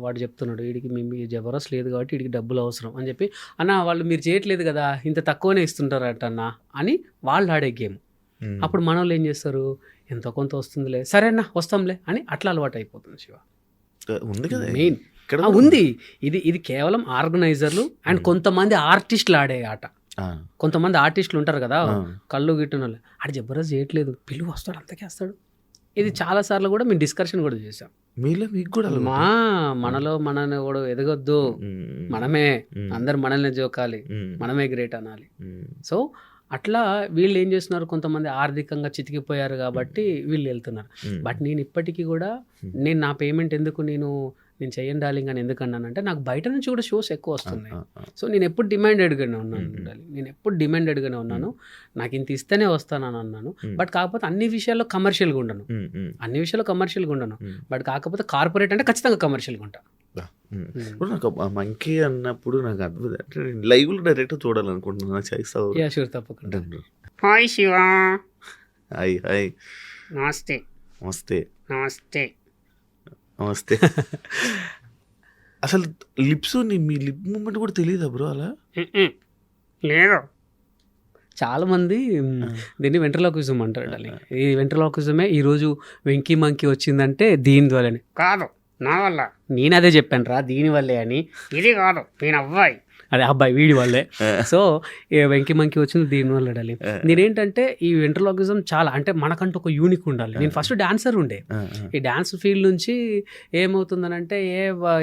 వాడు చెప్తున్నాడు వీడికి మేము జబర్దస్త్ లేదు కాబట్టి వీడికి డబ్బులు అవసరం అని చెప్పి, అన్న వాళ్ళు మీరు చేయట్లేదు కదా ఇంత తక్కువనే ఇస్తుంటారట అన్న అని వాళ్ళు ఆడే గేమ్. అప్పుడు మన వాళ్ళు ఏం చేస్తారు, ఎంతో కొంత వస్తుందిలే సరే అన్న వస్తాంలే అని అట్లా అలవాటు అయిపోతుంది శివ. మెయిన్ ఉంది ఇది కేవలం ఆర్గనైజర్లు అండ్ కొంతమంది ఆర్టిస్టులు ఆడే ఆట. కొంతమంది ఆర్టిస్టులు ఉంటారు కదా కళ్ళు గిట్టున వాళ్ళు, ఆడు జబర్దస్త్ చేయట్లేదు పిలువ వస్తాడు అంతకే వస్తాడు ఇది చాలా సార్లు కూడా మేము డిస్కషన్ కూడా చేసాం.
మీలో మీకు కూడా అలా
మనలో మనల్ని కూడా ఎదగొద్దు, మనమే అందరు మనల్ని జోకాలి, మనమే గ్రేట్ అనాలి. సో అట్లా వీళ్ళు ఏం చేస్తున్నారు, కొంతమంది ఆర్థికంగా చితికిపోయారు కాబట్టి వీళ్ళు వెళ్తున్నారు. బట్ నేను ఇప్పటికీ కూడా నేను నా పేమెంట్ ఎందుకు నేను చెయ్యను డార్లింగ్ అని ఎందుకు అన్నానంటే, నాకు బయట నుంచి కూడా షోస్ ఎక్కువ వస్తున్నాయి. సో నేను ఎప్పుడు డిమాండెడ్గానే ఉన్నాను డార్లింగ్, నేను ఎప్పుడు డిమాండెడ్గానే ఉన్నాను, నాకు ఇంత ఇస్తేనే వస్తానని అన్నాను. బట్ కాకపోతే అన్ని విషయాల్లో కమర్షియల్గా ఉండను, అన్ని విషయాల్లో కమర్షియల్గా ఉండను. బట్ కాకపోతే కార్పొరేట్ అంటే ఖచ్చితంగా కమర్షియల్గా ఉంటా.
ఇప్పుడు నాకు మంకీ అన్నప్పుడు నాకు అద్భుతం అంటే నేను లైవ్లో డైరెక్ట్ చూడాలనుకుంటున్నాను. చేస్తావు?
షూర్, తప్పకుండా.
హాయ్ శివ.
Hi hi.
నమస్తే.
నమస్తే.
నమస్తే.
నమస్తే. అసలు లిప్స్ మీ లిప్ మూమెంట్ కూడా తెలియదా బ్రో అలా?
లేదు.
చాలా మంది దీన్ని వెంట్రలాక్విజం అంటారు. ఈ వెంట్రలాక్విజమే ఈరోజు వెంకీ మంకీ వచ్చిందంటే దీని ద్వారానే.
కాదు, నా వల్ల.
నేను అదే చెప్పాను రా, దీనివల్లే అని.
ఇది కాదు, నేను అబ్బాయి.
అదే అబ్బాయి వీడి వల్లే. సో వెంకీ మంకీ వచ్చింది దీనివల్ల డాలి. నేనేంటంటే ఈ వెంట్రలాక్విజం చాలా అంటే మనకంటూ ఒక యూనిక్ ఉండాలి. నేను ఫస్ట్ డాన్సర్ ఉండే, ఈ డాన్స్ ఫీల్డ్ నుంచి ఏమవుతుందనంటే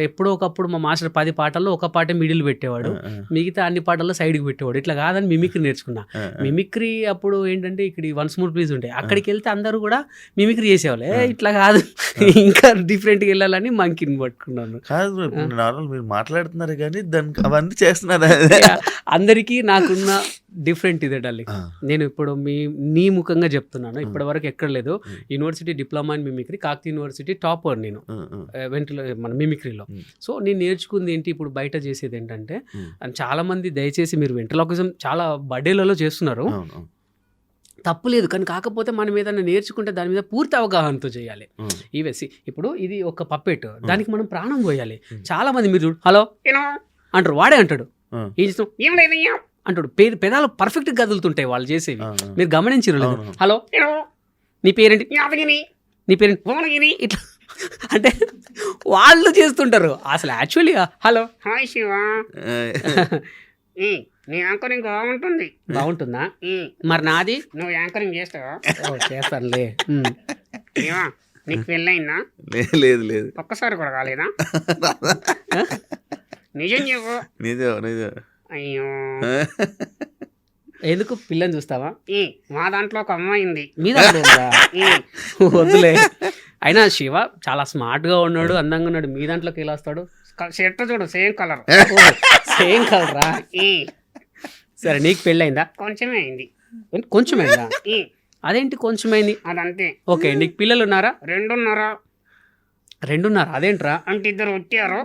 ఎప్పుడో ఒకప్పుడు మా మాస్టర్ 10 పాటల్లో ఒక పాటే మిడిల్ పెట్టేవాడు, మిగతా అన్ని పాటల్లో సైడ్కి పెట్టేవాడు. ఇట్లా కాదని మిమిక్రీ నేర్చుకున్నా. మిమిక్రీ అప్పుడు ఏంటంటే ఇక్కడ వన్స్ మోర్ ప్లీజ్ ఉండే, అక్కడికి వెళ్తే అందరూ కూడా మిమిక్రీ చేసేవాళ్ళు. ఇట్లా కాదు, ఇంకా డిఫరెంట్గా వెళ్ళాలని మంకీని పట్టుకున్నాను.
కాదు నార్మల్ మీరు మాట్లాడుతున్నారు కానీ దానికి అవన్నీ చేస్తున్నారు.
అందరికీ నాకున్న డిఫరెంట్ ఇదే డార్లింగ్. నేను ఇప్పుడు నీ ముఖంగా చెప్తున్నాను, ఇప్పటి వరకు ఎక్కడ లేదు. University diploma in mimicry, Kakatiya university topper నేను మన మిమిక్రీలో. సో నేను నేర్చుకుంది ఏంటి, ఇప్పుడు బయట చేసేది ఏంటంటే, చాలా మంది దయచేసి మీరు వెంట్రలాక్విజం చాలా బర్త్డేలలో చేస్తున్నారు, తప్పు లేదు. కానీ కాకపోతే మనం ఏదైనా నేర్చుకుంటే దాని మీద పూర్తి అవగాహనతో చేయాలి. ఈవెసి ఇప్పుడు ఇది ఒక పప్పెట్, దానికి మనం ప్రాణం పోయాలి. చాలా మంది మీరు చూడు హలో అంటారు, వాడే అంటాడు ఏం చేస్తాం
ఏం లేదయ్యా
అంటాడు. పెదాలు పర్ఫెక్ట్గా కదులుతుంటాయి వాళ్ళు చేసేవి, మీరు గమనించరు లేదు. హలో నీ పేరేంటి, నీ పేరేంటి, ఇట్లా అంటే వాళ్ళు చేస్తుంటారు. అసలు యాక్చువల్లీ హలో
హాయ్ శివ. నీ యాంకరింగ్ బాగుంటుందా?
మరి నాది
నువ్వు యాంకరింగ్ చేస్తావా?
చేస్తానులే.
నీకు పెళ్ళయిందా?
లేదు లేదు,
ఒక్కసారి కూడా కాలేదా? నిజం చెప్పు.
నిజం.
అయ్యో,
ఎందుకు పిల్లని చూస్తావా?
మా దాంట్లో ఒక అమ్మాయి ఉంది.
మీ దాంట్లో వద్దులే. అయినా శివ చాలా స్మార్ట్ గా ఉన్నాడు, అందంగా ఉన్నాడు. మీ దాంట్లోకి ఎలా వస్తాడు?
షర్ట్ చూడు, సేమ్ కలర్.
సేమ్ కలరా? సరే, నీకు పెళ్ళయిందా?
కొంచెమే అయింది.
కొంచెమైందా? అదేంటి కొంచెమైంది?
అదంతే.
ఓకే, నీకు పిల్లలు ఉన్నారా?
2.5.
అదేంట్రా?
అంటే 2 వచ్చారు,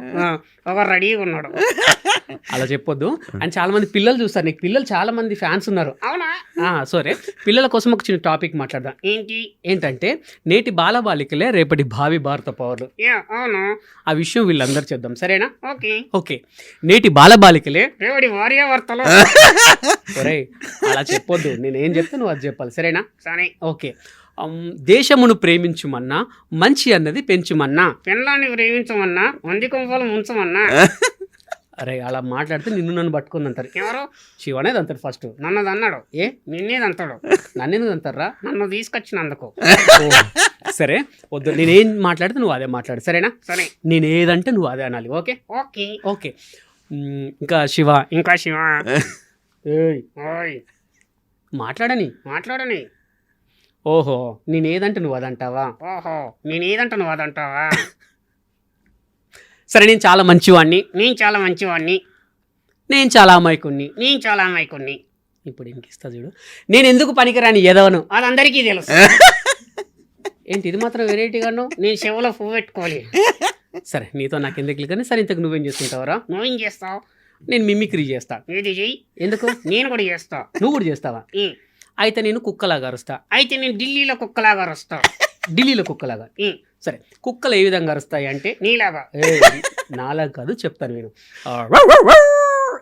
ఒక రెడీగా ఉన్నాడు.
అలా చెప్పొద్దు. అండ్ చాలా మంది పిల్లలు చూస్తారు, నీకు పిల్లలు చాలా మంది ఫ్యాన్స్ ఉన్నారు.
అవునా?
సరే, పిల్లల కోసం ఒక చిన్న టాపిక్ మాట్లాడదాం. ఏంటంటే నేటి బాలబాలికలే రేపటి భావి భారత పౌరులు.
అవును,
ఆ విషయం వీళ్ళందరూ చేద్దాం, సరేనా?
ఓకే.
నేటి బాలబాలికలే
రేపటి భార్యాభర్తలు.
సరే, అలా చెప్పొద్దు. నేనేం చెప్తే నువ్వు అది చెప్పాలి, సరేనా?
సరే.
ఓకే. దేశమును ప్రేమించుమన్నా, మంచి అన్నది పెంచుమన్నా,
పెళ్ళాన్ని ప్రేమించమన్నా, మంది కొంపలు ముంచమన్నా.
అరే అలా మాట్లాడితే నన్ను పట్టుకుంది అంటారు.
ఎవరు?
శివనేది అంటారు ఫస్ట్.
నన్ను అన్నాడు. నిన్నేది అంటాడు.
నన్నేది అంటారా?
నన్ను తీసుకొచ్చినందుకు.
సరే, వద్దు. నేనేం మాట్లాడితే నువ్వు అదే మాట్లాడు, సరేనా?
సరే.
నేనేదంటే నువ్వు అదే అనాలి. ఓకే. ఇంకా శివ. మాట్లాడని. ఓహో, నేనేదంటే నువ్వు అదంటావా? సరే, నేను చాలా మంచివాణ్ణి. నేను చాలా అమాయకుణ్ణి. ఇప్పుడు ఇంక ఇస్తా చూడు. నేను ఎందుకు పనికిరాని ఎదవను,
అది అందరికీ తెలుసు.
ఏంటి ఇది మాత్రం వెరైటీగాను?
నేను చెవులో పువ్వు పెట్టుకోవాలి.
సరే, నీతో నాకు ఎందుకు కానీ. సరే, ఇంతకు నువ్వేం చేస్తుంటావరా?
నువ్వేం చేస్తావు?
నేను మిమిక్రీ చేస్తా.
ఏది చెయ్యి.
ఎందుకు?
నేను కూడా చేస్తా.
నువ్వు కూడా చేస్తావా? అయితే నేను కుక్కలాగా అరుస్తా.
అయితే నేను ఢిల్లీలో కుక్కలాగా అరుస్తా.
ఢిల్లీలో కుక్కలాగా. సరే, కుక్కలు ఏ విధంగా అరుస్తాయి అంటే
నీలాగా.
నాలాగా కాదు, చెప్తాను నేను.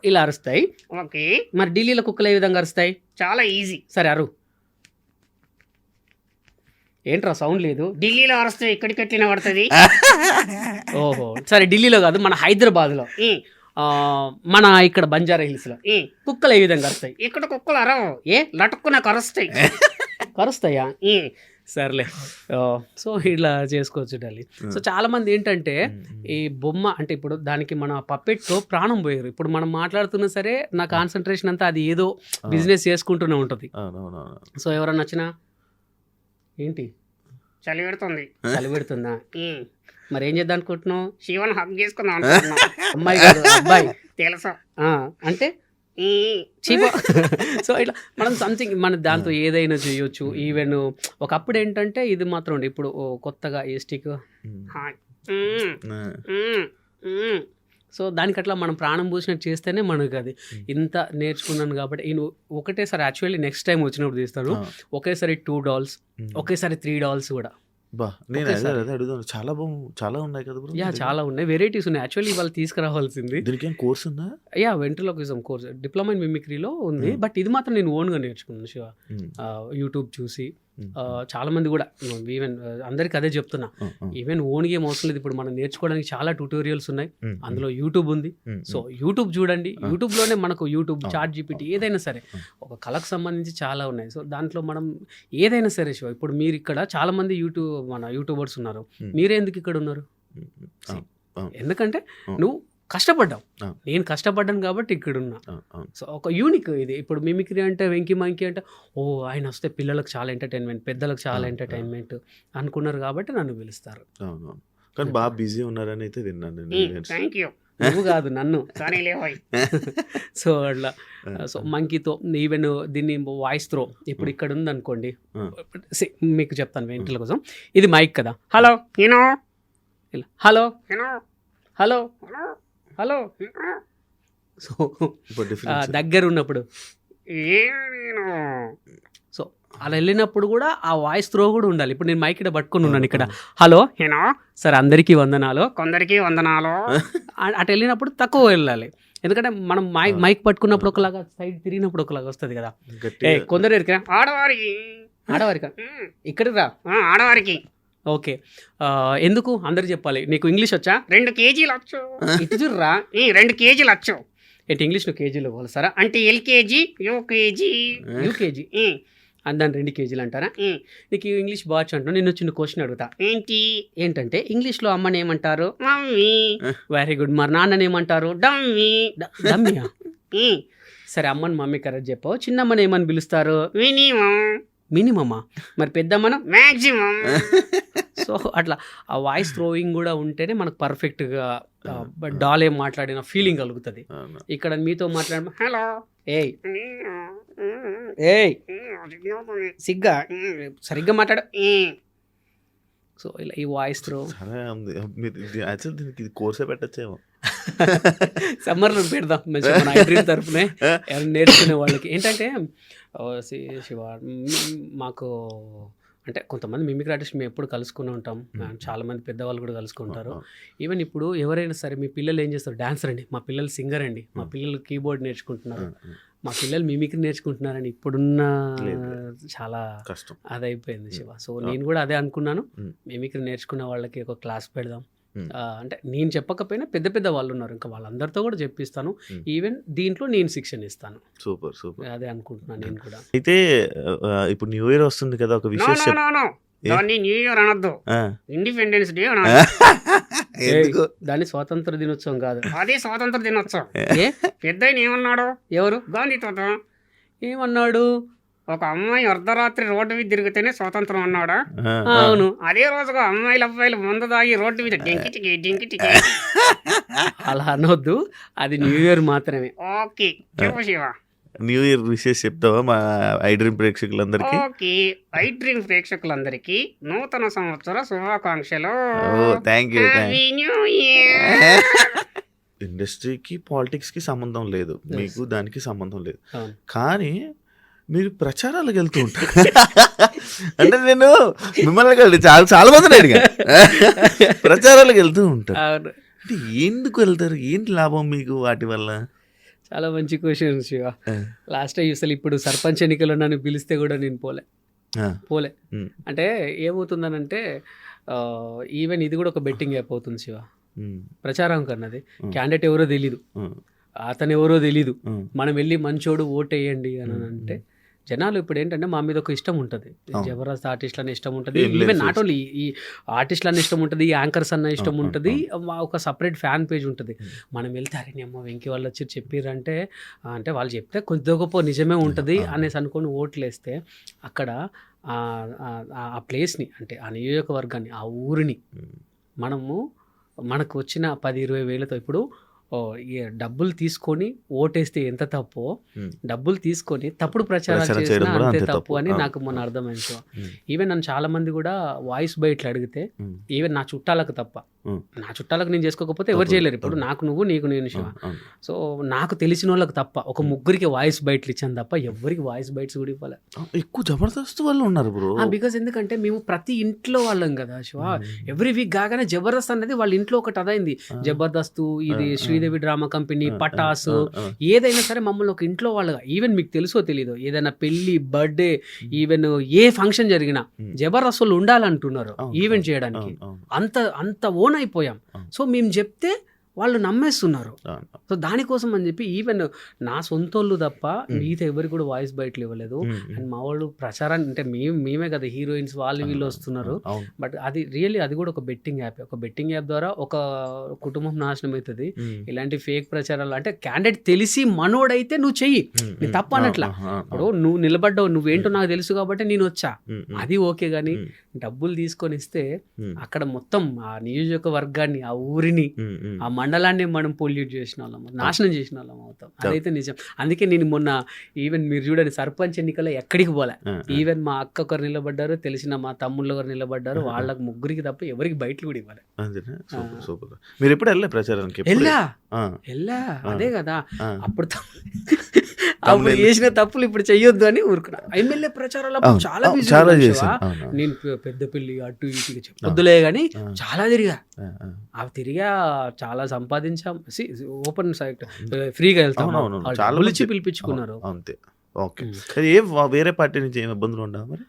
ఇలా అరుస్తాయి.
ఓకే.
మరి ఢిల్లీలో కుక్కలు ఏ విధంగా అరుస్తాయి?
చాలా ఈజీ.
సరే, అరు. ఏంట్రా సౌండ్ లేదు?
ఢిల్లీలో అరుస్తే ఎక్కడికి ఎట్లిన పడుతుంది.
ఓహో, సరే. ఢిల్లీలో కాదు, మన హైదరాబాద్లో, మన ఇక్కడ బంజారా హిల్స్ లో కుక్కలు ఏ విధంగా అరుస్తాయి?
ఇక్కడ కుక్కలు అరవు. లటుక్కున కరుస్తాయి.
కరుస్తాయా? సర్లే సో ఇట్లా చేసుకోవచ్చు డాలి. సో చాలా మంది ఏంటంటే ఈ బొమ్మ అంటే ఇప్పుడు దానికి మన పప్పెట్తో ప్రాణం పోయారు. ఇప్పుడు మనం మాట్లాడుతున్నా సరే నా కాన్సన్ట్రేషన్ అంతా అది ఏదో బిజినెస్ చేసుకుంటూనే ఉంటుంది. సో ఎవరన్నా వచ్చినా ఏంటి
చలి పెడుతుంది.
చలి పెడుతుందా,
ఉమ్,
మరి ఏం చేద్దాం అనుకుంటున్నావు?
శివన్ హక్ చేసుకుందాం అనుకుంటున్నాం.
అమ్మాయి కాదు అబ్బాయి.
తెలుసా?
అంటే
ఉమ్,
చీప. సో ఇట్లా మనం సంథింగ్ మన దాంతో ఏదైనా చేయొచ్చు. ఈవెన్ ఒకప్పుడు ఏంటంటే ఇది మాత్రం ఉండే, ఇప్పుడు కొత్తగా ఈ స్టిక్.
హాయ్. ఉమ్, ఉమ్, ఉమ్.
సో దానికి అట్లా మనం ప్రాణం పూసినట్టు చేస్తేనే మనకు అది ఇంత నేర్చుకున్నాను కాబట్టి నేను ఒకటేసారి యాక్చువల్లీ నెక్స్ట్ టైం వచ్చినప్పుడు తీస్తాను ఒకేసారి 2 dolls, ఒకేసారి 3 dolls కూడా.
బా నేను అదే అడుగుతాను, చాలా ఉన్నాయి కదా బ్రో.
యా చాలా ఉన్నాయి, వెరైటీస్ ఉన్నాయి. యాక్చువల్లీ వాళ్ళు తీసుకురావాల్సింది.
దీనికి ఏం కోర్స్ ఉందా?
యా వెంట్రిలోకిజం కోర్స్ డిప్లొమా ఇన్ మిమిక్రీలో ఉంది. బట్ ఇది మాత్రం నేను ఓన్గా నేర్చుకున్నాను శివ. యూట్యూబ్ చూసి చాలా మంది కూడా ఈవెన్ అందరికి అదే చెప్తున్నా, ఈవెన్ ఓన్గా ఏం అవసరం లేదు. ఇప్పుడు మనం నేర్చుకోవడానికి చాలా ట్యూటోరియల్స్ ఉన్నాయి, అందులో యూట్యూబ్ ఉంది. సో యూట్యూబ్ చూడండి, యూట్యూబ్లోనే మనకు యూట్యూబ్, చాట్ జీపీటీ ఏదైనా సరే ఒక కళకు సంబంధించి చాలా ఉన్నాయి. సో దాంట్లో మనం ఏదైనా సరే శివ, ఇప్పుడు మీరు ఇక్కడ చాలా మంది మన యూట్యూబర్స్ ఉన్నారు, మీరే ఎందుకు ఇక్కడ ఉన్నారు? ఎందుకంటే నువ్వు కష్టపడ్డావు, నేను కష్టపడ్డాను కాబట్టి ఇక్కడ ఉన్నా. సో ఒక యూనిక్ ఇది. ఇప్పుడు మిమిక్రీ అంటే వెంకీ మంకీ అంటే ఓ ఆయన వస్తే పిల్లలకు చాలా ఎంటర్టైన్మెంట్, పెద్దలకు చాలా ఎంటర్టైన్మెంట్ అనుకున్నారు కాబట్టి నన్ను పిలుస్తారు.
కానీ బాగా బిజీ ఉన్నారని అయితే విన్నాను.
Thank you.
నువ్వు కాదు నన్ను.
కానీ లేవాయ్.
సో అట్లా సో మంకీతో ఈవెన్ దీన్ని వాయిస్ త్రో ఇప్పుడు ఇక్కడ ఉంది అనుకోండి, మీకు చెప్తాను వెంట్రుల కోసం. ఇది మైక్ కదా, హలో
యూనో,
ఇలా hello
you know,
hello
hello,
hello. So
difference.
దగ్గర ఉన్నప్పుడు
నేను
సో అలా వెళ్ళినప్పుడు కూడా ఆ వాయిస్ త్రో కూడా ఉండాలి. ఇప్పుడు నేను మైక్ ఇక్కడ పట్టుకుని ఉన్నాను, ఇక్కడ హలో
యూనో,
సార్ అందరికీ వందనాలు,
కొందరికి వందనాలు.
అటు వెళ్ళినప్పుడు తక్కువ వెళ్ళాలి. ఎందుకంటే మనం మైక్ పట్టుకున్నప్పుడు ఒకలాగా, సైడ్ తిరిగినప్పుడు ఒకలాగా వస్తుంది కదా.
గట్టిగా
కొందరు ఎరికా
ఆడవారికి.
ఆడవారికా
ఉమ్,
ఇక్కడికి రా.
ఆడవారికి
ఓకే, ఎందుకు అందరు చెప్పాలి? నీకు ఇంగ్లీష్ వచ్చా?
2 kgs వచ్చు.
ఇటు చూడరా.
2 kgs వచ్చు.
ఏంటి ఇంగ్లీష్లో కేజీలో పోలుస్తారా?
అంటే LKG, UKG.
యూకేజీ దాన్ని 2 kgs అంటారా? నీకు ఇంగ్లీష్ బాగా అంటున్నావు. నేను చిన్న క్వశ్చన్ అడుగుతా. ఏంటంటే ఇంగ్లీష్లో అమ్మని ఏమంటారు?
మమ్మీ.
Very good. మరి నాన్నని ఏమంటారు?
డమ్మీ.
డమ్మియా? సరే అమ్మని మమ్మీ కరెక్ట్ చెప్పావు. చిన్నమ్మని ఏమని పిలుస్తారు?
మినిమం.
మినిమమా? మరి పెద్దమ్మను?
మ్యాక్సిమం.
సో అట్లా ఆ వాయిస్ థ్రోయింగ్ కూడా ఉంటేనే మనకు పర్ఫెక్ట్గా డాల్ ఏం మాట్లాడిన ఫీలింగ్ కలుగుతుంది. ఇక్కడ మీతో మాట్లాడ
హలో,
ఏయ్ ఏయ్ సిగ్గా సరిగ్గా మాట్లాడు. సో ఇలా ఈ వాయిస్ త్రో
చాలా ఉంది. యాక్చువల్ దీనికి ఇది కోర్సే పెట్టచ్చేమో.
సమ్మర్లో పెడదాం మంచిగా మన ఐడ్రీమ్ తరఫునే ఎవరైనా నేర్చుకునే వాళ్ళకి. ఏంటంటే శివ మాకు అంటే కొంతమంది మిమిక్రీ ఆర్టిస్ట్ మేము ఎప్పుడు కలుసుకుని ఉంటాం, చాలామంది పెద్దవాళ్ళు కూడా కలుసుకుంటారు. ఈవెన్ ఇప్పుడు ఎవరైనా సరే మీ పిల్లలు ఏం చేస్తారు? డాన్సర్ అండి, మా పిల్లలు సింగర్ అండి, మా పిల్లలు కీబోర్డ్ నేర్చుకుంటున్నారు, మా పిల్లలు మిమిక్రీ నేర్చుకుంటున్నారని ఇప్పుడున్న చాలా
కష్టం
అదైపోయింది శివ. సో నేను కూడా అదే అనుకున్నాను, మిమిక్రీ నేర్చుకునే వాళ్ళకి ఒక క్లాస్ పెడదాం. అంటే నేను చెప్పకపోయినా పెద్ద పెద్ద వాళ్ళు ఉన్నారు, ఇంకా వాళ్ళందరితో కూడా చెప్పిస్తాను. ఈవెన్ దీంట్లో నేను శిక్షణ ఇస్తాను.
Super super.
అదే అనుకుంటున్నాను నేను కూడా.
అయితే ఇప్పుడు న్యూ ఇయర్ వస్తుంది కదా, ఒక విశేషం.
దాన్ని న్యూ ఇయర్ అనొద్దు, ఇండిపెండెన్స్ డే అనాలి.
ఎందుకు?
దాన్ని స్వాతంత్ర దినోత్సవం కాదు,
అదే స్వాతంత్ర దినోత్సవం.
ఏ
పెద్ద ఏమన్నాడు?
ఎవరు?
గాంధీ తాత
ఏమన్నాడు?
ఒక అమ్మాయి అర్ధరాత్రి రోడ్డు మీద తిరిగితేనే స్వాతంత్రం అన్నాడా?
అవును.
అదే రోజుగా అమ్మాయిలు అబ్బాయిలు ముందు దాగి రోడ్డు మీద డింకిటికి డింకిటికి.
అలా అనొద్దు, అది న్యూ ఇయర్ మాత్రమే.
ఓకే చెప్పు శివ.
న్యూ ఇయర్ విషెస్ చెప్తావా మా ఐ డ్రీమ్ ప్రేక్షకులందరికీ?
ఓకే, ఐ డ్రీమ్ ప్రేక్షకులందరికీ నూతన సంవత్సర శుభాకాంక్షలు.
Thank you.
Happy new year.
ఇండస్ట్రీకి పాలిటిక్స్కి సంబంధం లేదు, మీకు దానికి సంబంధం లేదు,
అవును.
కానీ మీరు ప్రచారాలకు వెళ్తూ ఉంటారు. అంటే నేను మిమ్మల్ని కాదు, చాలా మంది అడిగా ప్రచారాలకు వెళ్తూ ఉంటారు.
అవును.
అంటే ఎందుకు వెళ్తారు? ఏంటి లాభం మీకు వాటి వల్ల?
చాలా మంచి క్వశ్చన్ శివ. లాస్ట్ టైం అసలు ఇప్పుడు సర్పంచ్ ఎన్నికలు నన్ను పిలిస్తే కూడా నేను పోలే. అంటే ఏమవుతుందనంటే ఈవెన్ ఇది కూడా ఒక బెట్టింగ్ యాప్ అవుతుంది శివ. ప్రచారం కన్నది క్యాండిడేట్ ఎవరో తెలీదు, అతను ఎవరో తెలీదు, మనం వెళ్ళి మంచోడు ఓటేయండి అని అంటే జనాలు ఇప్పుడు ఏంటంటే మా మీద ఒక ఇష్టం ఉంటుంది,
అవును.
జబర్దస్త్ ఆర్టిస్టులు అనే ఇష్టం ఉంటుంది,
ఏం లేదు
ఈవెన్ నాట్
face.
ఓన్లీ ఈ ఆర్టిస్టులు అనే ఇష్టం ఉంటుంది, ఈ యాంకర్స్ అన్న ఇష్టం
అవును,
ఉంటుంది, ఒక సపరేట్ ఫ్యాన్ పేజ్ ఉంటుంది.
Hmm.
మనం వెళ్తే అరే నీ అమ్మ వెంకీ వాళ్ళు వచ్చి చెప్పిర్రంటే అంటే వాళ్ళు చెప్తే కొద్ది గొప్ప నిజమే ఉంటుంది
అవును.
అనేసి అనుకొని ఓట్లు వేస్తే అక్కడ ఆ ప్లేస్ని అంటే ఆ నియోజకవర్గాన్ని ఆ ఊరిని మనకు వచ్చిన 10-20 వేలతో ఇప్పుడు ఈ డబ్బులు తీసుకొని ఓటేస్తే ఎంత తప్పో, డబ్బులు తీసుకొని తప్పుడు ప్రచారం
ప్రచారం
చేసినా
చేయడం కూడా
అంతే
అంతే
తప్పు
తప్పు.
అని
ఆ.
నాకు మొన్న అర్థమైంది. సో ఈవెన్ నన్ను చాలా మంది కూడా వాయిస్ బయట్లు అడిగితే ఈవెన్ నా చుట్టాలకు తప్ప, నా చుట్టాలకు నేను చేసుకోకపోతే ఎవరు
తప్పు.
చేయలేరు. ఇప్పుడు నాకు నువ్వు నీకు నేను శివ.
అవును.
సో నాకు తెలిసిన వాళ్ళకి తప్ప ఒక ముగ్గురికి వాయిస్ బయట్లు ఇచ్చాను తప్ప ఎవరికి వాయిస్ బైట్స్ కూడా ఇవ్వాలి.
ఎక్కువ జబర్దస్త్ వాళ్ళు ఉన్నారు బ్రో.
బికాస్ ఎందుకంటే మేము ప్రతి ఇంట్లో వాళ్ళం కదా శివ. ఎవ్రీ వీక్ కాగానే జబర్దస్త్ అనేది వాళ్ళ ఇంట్లో ఒకటి అదైంది. జబర్దస్త్, ఇది శ్రీదేవి డ్రామా కంపెనీ, పటాసు, ఏదైనా సరే మమ్మల్ని ఒక ఇంట్లో వాళ్ళగా, ఈవెన్ మీకు తెలుసో తెలీదో ఏదైనా పెళ్లి, బర్త్డే, ఈవెన్ ఏ ఫంక్షన్ జరిగినా జబర్దస్త్ వాళ్ళు ఉండాలంటున్నారు ఈవెంట్ చేయడానికి. అంత ఓన్ అయిపోయాం. సో మేము చెప్తే వాళ్ళు నమ్మేస్తున్నారు. సో దానికోసం అని చెప్పి ఈవెన్ నా సొంతోళ్ళు తప్ప మిగతా ఎవరికి కూడా వాయిస్ బయటలు ఇవ్వలేదు. అండ్ మా వాళ్ళు ప్రచారాన్ని అంటే మేమే కదా హీరోయిన్స్ వాళ్ళు వీళ్ళు వస్తున్నారు. బట్ అది రియల్లీ అది కూడా ఒక బెట్టింగ్ యాప్. ఒక బెట్టింగ్ యాప్ ద్వారా ఒక కుటుంబం నాశనం అవుతుంది. ఇలాంటి ఫేక్ ప్రచారాలు అంటే క్యాండిడేట్ తెలిసి మనోడైతే నువ్వు చెయ్యి, నీ తప్పు అనట్లా. ఇప్పుడు నువ్వు నిలబడ్డావు, నువ్వేంటో నాకు తెలుసు కాబట్టి నేను వచ్చా, అది ఓకే. కానీ డబ్బులు తీసుకొని ఇస్తే అక్కడ మొత్తం ఆ నియోజకవర్గాన్ని, ఆ ఊరిని, ఆ మండలాన్ని మనం పొల్యూట్ చేసిన వాళ్ళం, నాశనం చేసిన వాళ్ళం అవుతాం. అదైతే నిజం. అందుకే నేను మొన్న ఈవెన్ మీరు చూడండి సర్పంచ్ ఎన్నికల్లో ఎక్కడికి పోలే. ఈవెన్ మా అక్క ఒకరు నిలబడ్డారు, తెలిసిన మా తమ్ముళ్ళు ఒకరు నిలబడ్డారు, వాళ్ళకి ముగ్గురికి తప్ప ఎవరికి బయటలు కూడా ఇవ్వాలి.
మీరు ఎప్పుడు వెళ్ళే ప్రచారానికి?
వెళ్ళా అదే కదా. అప్పుడు చేసిన తప్పులు ఇప్పుడు చెయ్యొద్దు అని ఊరుకున్నా. ఎమ్మెల్యే ప్రచారాలు చాలా నేను పెద్ద పెళ్లి అటు ఇటు చెప్పొద్దులే గానీ చాలా తిరిగా. అవి తిరిగా చాలా సంపాదించాం. ఓపెన్ సైట్ ఫ్రీగా వెళ్తాం, పిలిపించుకున్నారు
అంతే. ఓకే. వేరే పార్టీ నుంచి ఏం ఇబ్బందులు ఉండవు మరి?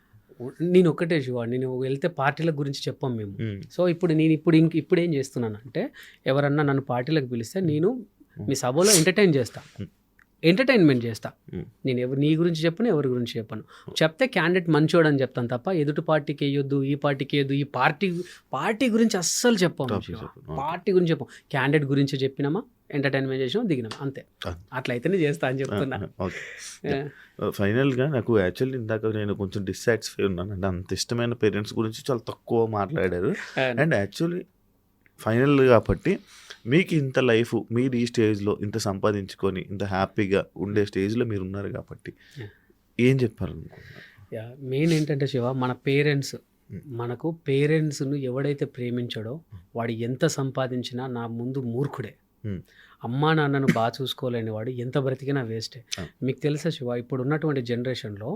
నేను ఒక్కటే శివ, నేను వెళ్తే పార్టీల గురించి చెప్పాం మేము. సో ఇప్పుడు ఏం చేస్తున్నాను అంటే, ఎవరన్నా నన్ను పార్టీలకు పిలిస్తే నేను మీ సభలో ఎంటర్టైన్మెంట్ చేస్తా. నేను నీ గురించి చెప్పను, ఎవరి గురించి చెప్పను. చెప్తే క్యాండిడేట్ మంచోడు అని చెప్తాను తప్ప ఎదుటి పార్టీకి వేయొద్దు, ఈ పార్టీకి వేయొద్దు, ఈ పార్టీ గురించి అస్సలు చెప్పాము. పార్టీ గురించి చెప్పాం, క్యాండిడేట్ గురించి చెప్పినామా, ఎంటర్టైన్మెంట్ చేసినామా, దిగినామా, అంతే. అట్లయితేనే చేస్తా అని చెప్తున్నా.
ఫైనల్గా నాకు యాక్చువల్లీ ఇందాక నేను కొంచెం డిస్సాటిస్ఫై ఉన్నాను. అంటే అంత ఇష్టమైన పేరెంట్స్ గురించి చాలా తక్కువ మాట్లాడారు. అండ్ యాక్చువల్లీ ఫైనల్ కాబట్టి మీకు ఇంత లైఫ్, మీరు ఈ స్టేజ్లో ఇంత సంపాదించుకొని ఇంత హ్యాపీగా ఉండే స్టేజ్లో మీరు ఉన్నారు కాబట్టి ఏం చెప్పారు?
మెయిన్ ఏంటంటే శివ, మన మనకు పేరెంట్స్ను ఎవడైతే ప్రేమించాడో వాడు ఎంత సంపాదించినా నా ముందు మూర్ఖుడే. అమ్మా నాన్నను బాగా చూసుకోలేని వాడు ఎంత బ్రతికినా వేస్టే. మీకు తెలుసా శివ, ఇప్పుడు ఉన్నటువంటి జనరేషన్లో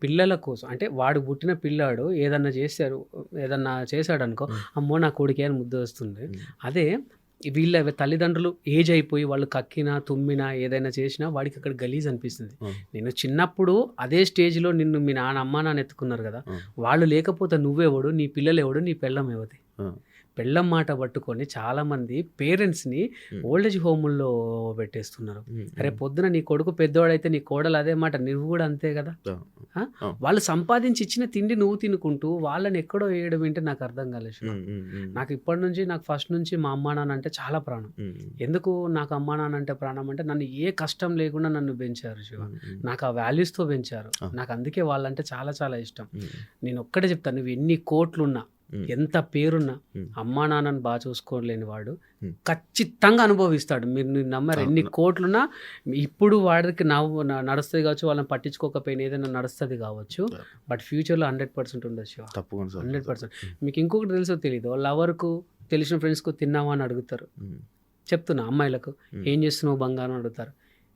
పిల్లల కోసం అంటే వాడు పుట్టిన పిల్లాడు ఏదన్నా చేశాడు అనుకో, అమ్మో నా కొడుకే అని ముద్ద వస్తుంది. అదే వీళ్ళ తల్లిదండ్రులు ఏజ్ అయిపోయి వాళ్ళు కక్కినా తుమ్మినా ఏదైనా చేసినా వాడికి అక్కడ గలీజ్ అనిపిస్తుంది. నేను చిన్నప్పుడు అదే స్టేజ్లో నిన్ను మీ అమ్మా నాన్న ఎత్తుకున్నారు కదా, వాళ్ళు లేకపోతే నువ్వెవడు, నీ పిల్లలు ఎవడు, నీ పెళ్ళం ఎవది. పెళ్ళం మాట పట్టుకొని చాలామంది పేరెంట్స్ని ఓల్డేజ్ హోముల్లో పెట్టేస్తున్నారు. అరే పొద్దున నీ కొడుకు పెద్దవాడైతే నీ కోడలు అదే మాట, నువ్వు కూడా అంతే కదా. వాళ్ళు సంపాదించి ఇచ్చిన తిండి నువ్వు తినుకుంటూ వాళ్ళని ఎక్కడో వేయడం ఏంటి నాకు అర్థం కాలేదు. నాకు ఇప్పటి నుంచి, నాకు ఫస్ట్ నుంచి మా అమ్మా నాన్న అంటే చాలా ప్రాణం. ఎందుకు నాకు అమ్మా నాన్న అంటే ప్రాణం అంటే, నన్ను ఏ కష్టం లేకుండా నన్ను పెంచారు శివ, నాకు ఆ వాల్యూస్తో పెంచారు. నాకు అందుకే వాళ్ళంటే చాలా చాలా ఇష్టం. నేను ఒక్కటే చెప్తాను, నువ్వు ఎన్ని కోట్లున్నా, ఎంత పేరున్నా, అమ్మా నాన్నని బాగా చూసుకోలేని వాడు ఖచ్చితంగా అనుభవిస్తాడు. మీరు నమ్మరు, ఎన్ని కోట్లున్నా ఇప్పుడు వాడికి నడుస్తుంది కావచ్చు, వాళ్ళని పట్టించుకోకపోయినా ఏదైనా నడుస్తుంది కావచ్చు, బట్ ఫ్యూచర్లో 100% ఉండదు శివ, 100%. మీకు ఇంకొకటి తెలుసో తెలీదు, లవర్కు తెలిసిన ఫ్రెండ్స్కు తిన్నావా అని అడుగుతారు. చెప్తున్నా, అమ్మాయిలకు ఏం చేస్తున్నావు బంగారం అడుగుతారు.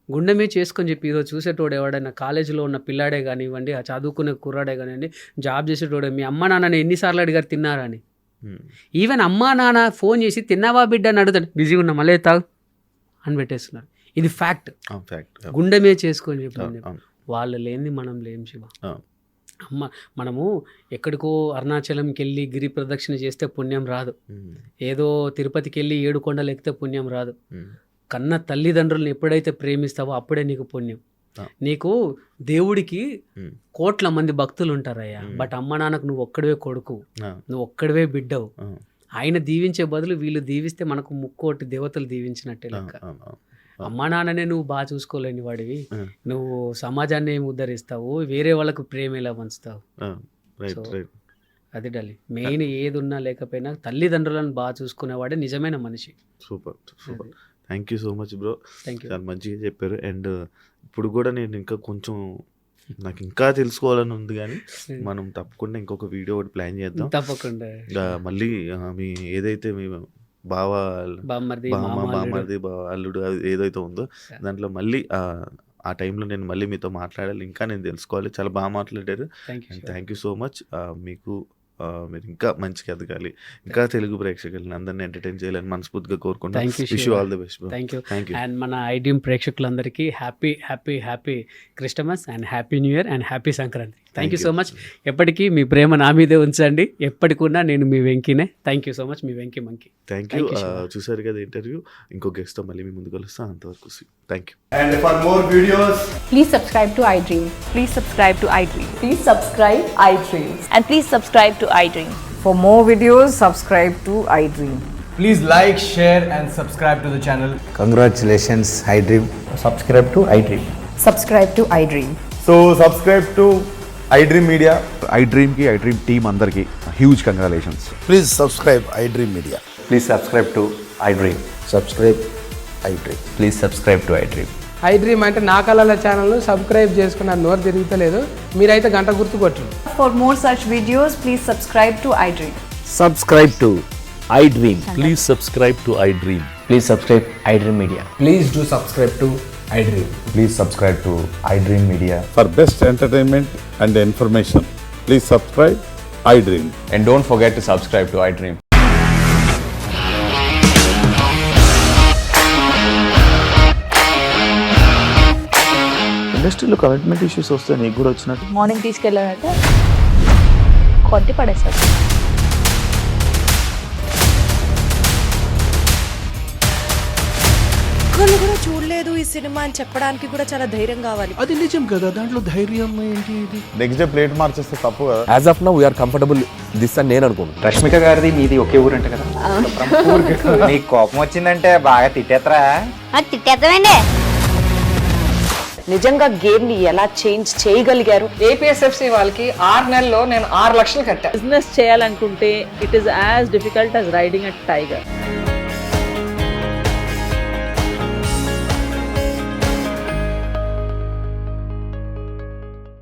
గుండెమే చేసుకొని చెప్పి ఈరోజు చూసేటోడు ఎవడైనా కాలేజీలో ఉన్న పిల్లాడే కానివ్వండి, ఆ చదువుకునే కుర్రాడే కానివ్వండి, జాబ్ చేసేటోడే మీ అమ్మ నాన్నని ఎన్నిసార్లు అడిగారు తిన్నారా అని. ఈవెన్ అమ్మా నాన్న ఫోన్ చేసి తిన్నావా బిడ్డ అని అడుగుతాడు, బిజీగా ఉన్నా మళ్ళీ తాగు అని పెట్టేస్తున్నారు. ఇది ఫ్యాక్ట్. గుండెమే చేసుకొని చెప్పి వాళ్ళు లేనిది మనం లేం శివ. మనము ఎక్కడికో అరుణాచలంకి వెళ్ళి గిరి ప్రదక్షిణ చేస్తే పుణ్యం రాదు, ఏదో తిరుపతికి వెళ్ళి 7 కొండలు ఎక్కితే పుణ్యం రాదు. కన్న తల్లిదండ్రులను ఎప్పుడైతే ప్రేమిస్తావో అప్పుడే నీకు పుణ్యం. నీకు దేవుడికి కోట్ల మంది భక్తులు ఉంటారయ్యా, బట్ అమ్మ నాన్నకు నువ్వు ఒక్కడివే కొడుకు, నువ్వు ఒక్కడివే బిడ్డవు. ఆయన దీవించే బదులు వీళ్ళు దీవిస్తే మనకు ముక్కోటి దేవతలు దీవించినట్టే లెక్క. అమ్మా నాన్ననే నువ్వు బాగా చూసుకోలేని వాడివి, నువ్వు సమాజాన్ని ఏమి ఉద్ధరిస్తావు, వేరే వాళ్ళకు ప్రేమ ఎలా పంచుతావు? అది డాలి మెయిన్, ఏది ఉన్నా లేకపోయినా తల్లిదండ్రులను బాగా చూసుకునేవాడే నిజమైన మనిషి.
Super super, thank you so much bro,
thank you.
చాలా మంచిగా చెప్పారు. అండ్ ఇప్పుడు కూడా నేను ఇంకా కొంచెం నాకు ఇంకా తెలుసుకోవాలని ఉంది, కానీ మనం తప్పకుండా ఇంకొక వీడియో ఒకటి ప్లాన్ చేద్దాం
తప్పకుండా.
మళ్ళీ మీ ఏదైతే మీ
బామ్మర్ది
అల్లుడు ఏదైతే ఉందో దాంట్లో మళ్ళీ ఆ టైంలో నేను మళ్ళీ మీతో మాట్లాడాలి, ఇంకా నేను తెలుసుకోవాలి. చాలా బాగా మాట్లాడారు. Thank you so much. మీకు మీరు ఇంకా మంచిగా ఎదగాలి, ఇంకా తెలుగు ప్రేక్షకులను అందరినీ ఎంటర్టైన్ చేయాలని మనస్ఫూర్తిగా కోరుకుంటాను. Wish you all the best.
Thank you. And మన ఐడ్రీమ్ ప్రేక్షకులందరికీ happy happy happy Christmas and happy new year and happy Sankranti. Thank you so much. ఎప్పటికీ మీ ప్రేమ నా మీదే ఉంచండి, ఎప్పటికున్నా నేను మీ వెంకీనే. థ్యాంక్ యూ సో మచ్, మీ వెంకీ మంకీ.
Thank you. చూసారు కదా ఇంటర్వ్యూ, ఇంకో గెస్ట్తో మళ్ళీ మీ ముందు కలుస్తాం. అంతవరకు thank you.
And for more videos,
Please subscribe to iDream.
Please subscribe to iDream.
Please subscribe iDream.
And please subscribe to iDream.
For more videos, subscribe to iDream.
please like, share, and subscribe to the channel.
Congratulations, iDream.
Subscribe to iDream.
Subscribe to iDream.
So subscribe to iDream Media.
iDream ki iDream team andarki huge congratulations.
Please subscribe iDream Media.
Please subscribe to iDream.
Subscribe iDream.
Please subscribe to iDream.
iDream అంటే నా కళల ఛానల్ను సబ్స్క్రైబ్ చేసుకున్న నోరు తిరుగుతలేదు, మీరైతే గంట గుర్తు కొట్టండి.
For more such videos, please subscribe to iDream.
Subscribe to iDream.
Please subscribe to iDream.
Please subscribe iDream Media.
Please do subscribe to iDream.
Please subscribe to iDream Media.
For best entertainment and information, please subscribe iDream.
And don't forget to subscribe to iDream.
ఇండస్ట్రీలో కమిట్మెంట్ ఇష్యూస్ వస్తే నీకు కూడా వచ్చినట్టు?
మార్నింగ్ తీసుకెళ్ళాడంటే కొట్టి పడేస్తాడు.
ఒక్కళ్ళు కూడా చూడలేదు ఈ సినిమా అని చెప్పడానికి కూడా చాలా ధైర్యం కావాలి.
అది నిజం కదా, దాంట్లో ధైర్యం ఏంటి? ఇది
నెక్స్ట్ డే ప్లేట్ మార్చేస్తే తప్పు కదా.
As of now, we are comfortable this అని నేను అనుకుంటున్నాను.
రష్మిక గారిది మీది ఒకే ఊరంట కదా?
నీకు కోపం వచ్చిందంటే బాగా తిట్టేత్తరా?
తిట్టేద్దామండి.
నిజంగా గేమ్ ని ఎలా చేంజ్ చేయగలిగారు?
ఏపీఎస్ఎఫ్సి వాళ్ళకి 6 నెలల్లో నేను 6 లక్షలు కట్టా.
బిజినెస్ చేయాలనుకుంటే it is as difficult as riding a tiger.